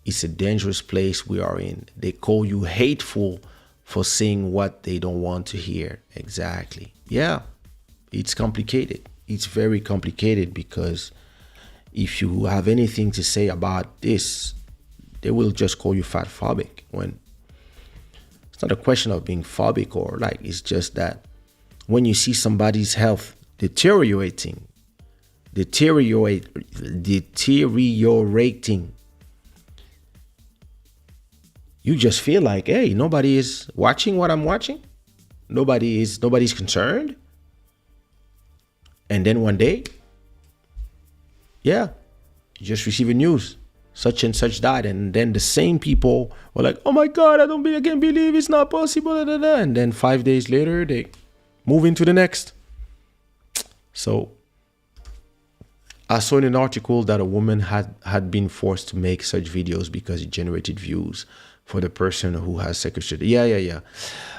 It's a dangerous place we are in. They call you hateful for saying what they don't want to hear. Exactly. Yeah, it's complicated. It's very complicated because if you have anything to say about this, they will just call you fat phobic when it's not a question of being phobic or like, it's just that when you see somebody's health deteriorating, you just feel like, hey, nobody is watching what I'm watching. Nobody's concerned. And then one day, yeah, you just receive a news, such and such died, and then the same people were like, oh my God, I can't believe it's not possible, blah, blah, blah. And then 5 days later, they move into the next. So I saw in an article that a woman had been forced to make such videos because it generated views for the person who has secretary. Yeah.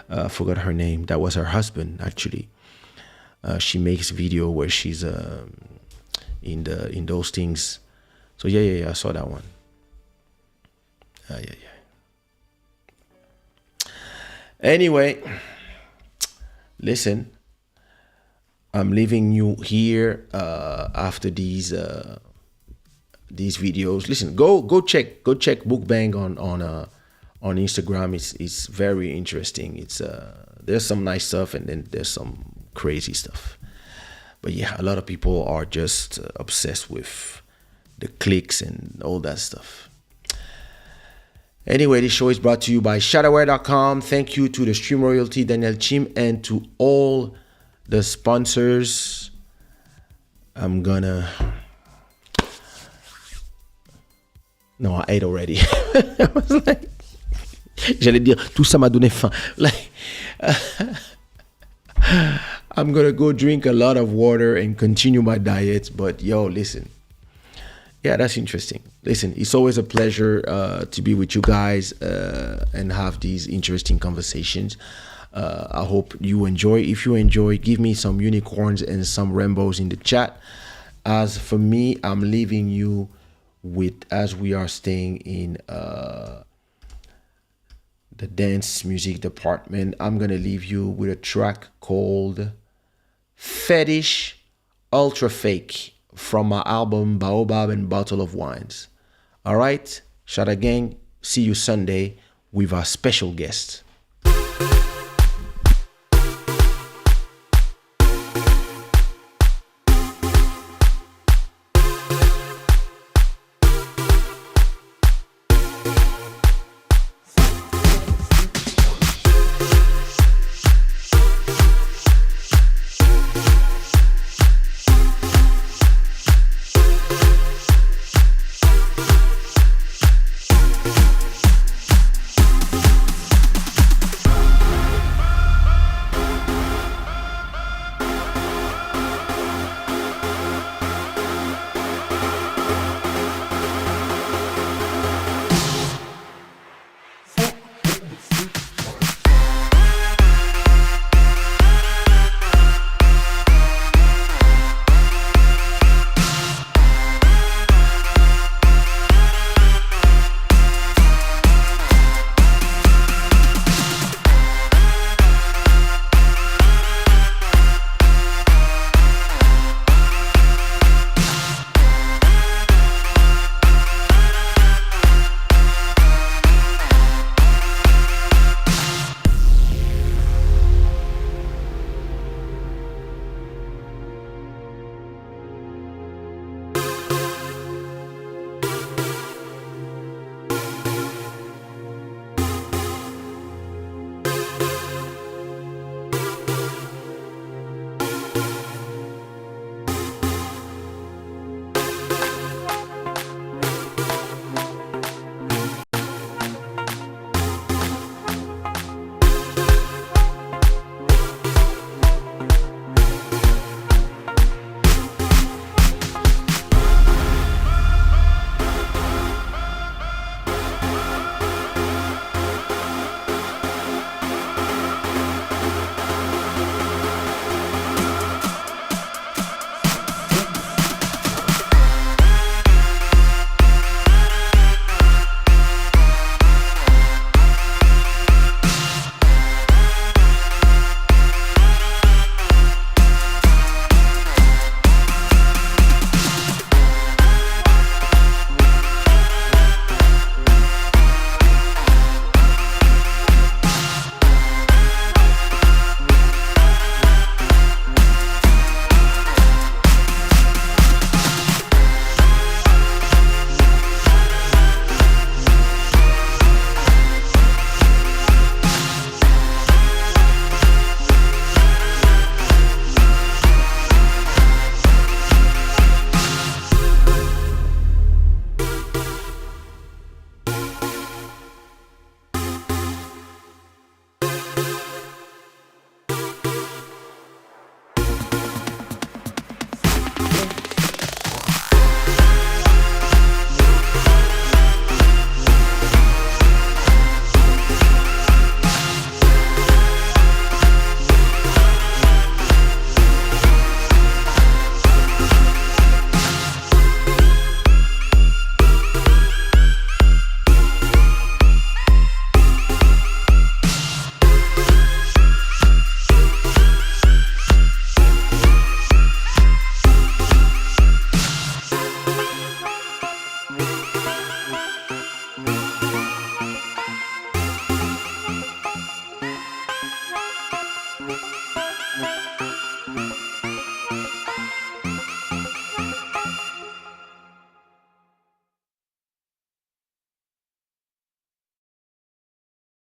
I forgot her name. That was her husband, actually. She makes video where she's in those things. So yeah. I saw that one. Yeah. Anyway, listen. I'm leaving you here after these videos. Listen, go check Mukbang on Instagram. It's very interesting. It's there's some nice stuff and then there's some crazy stuff. But yeah, a lot of people are just obsessed with the clicks and all that stuff. Anyway, this show is brought to you by shadaware.com. Thank you to the Stream Royalty, Daniel Chim, and to all the sponsors. I'm gonna... No, I ate already. I was like... J'allais dire, tout ça m'a donné faim. Like... I'm gonna go drink a lot of water and continue my diet. But yo, listen. Yeah, that's interesting. Listen, it's always a pleasure to be with you guys and have these interesting conversations. I hope you enjoy. If you enjoy, give me some unicorns and some rainbows in the chat. As for me, I'm leaving you with, as we are staying in the dance music department, I'm going to leave you with a track called Fetish Ultra Fake from my album Baobab and Bottle of Wines. All right, Shada Gang, see you Sunday with our special guest.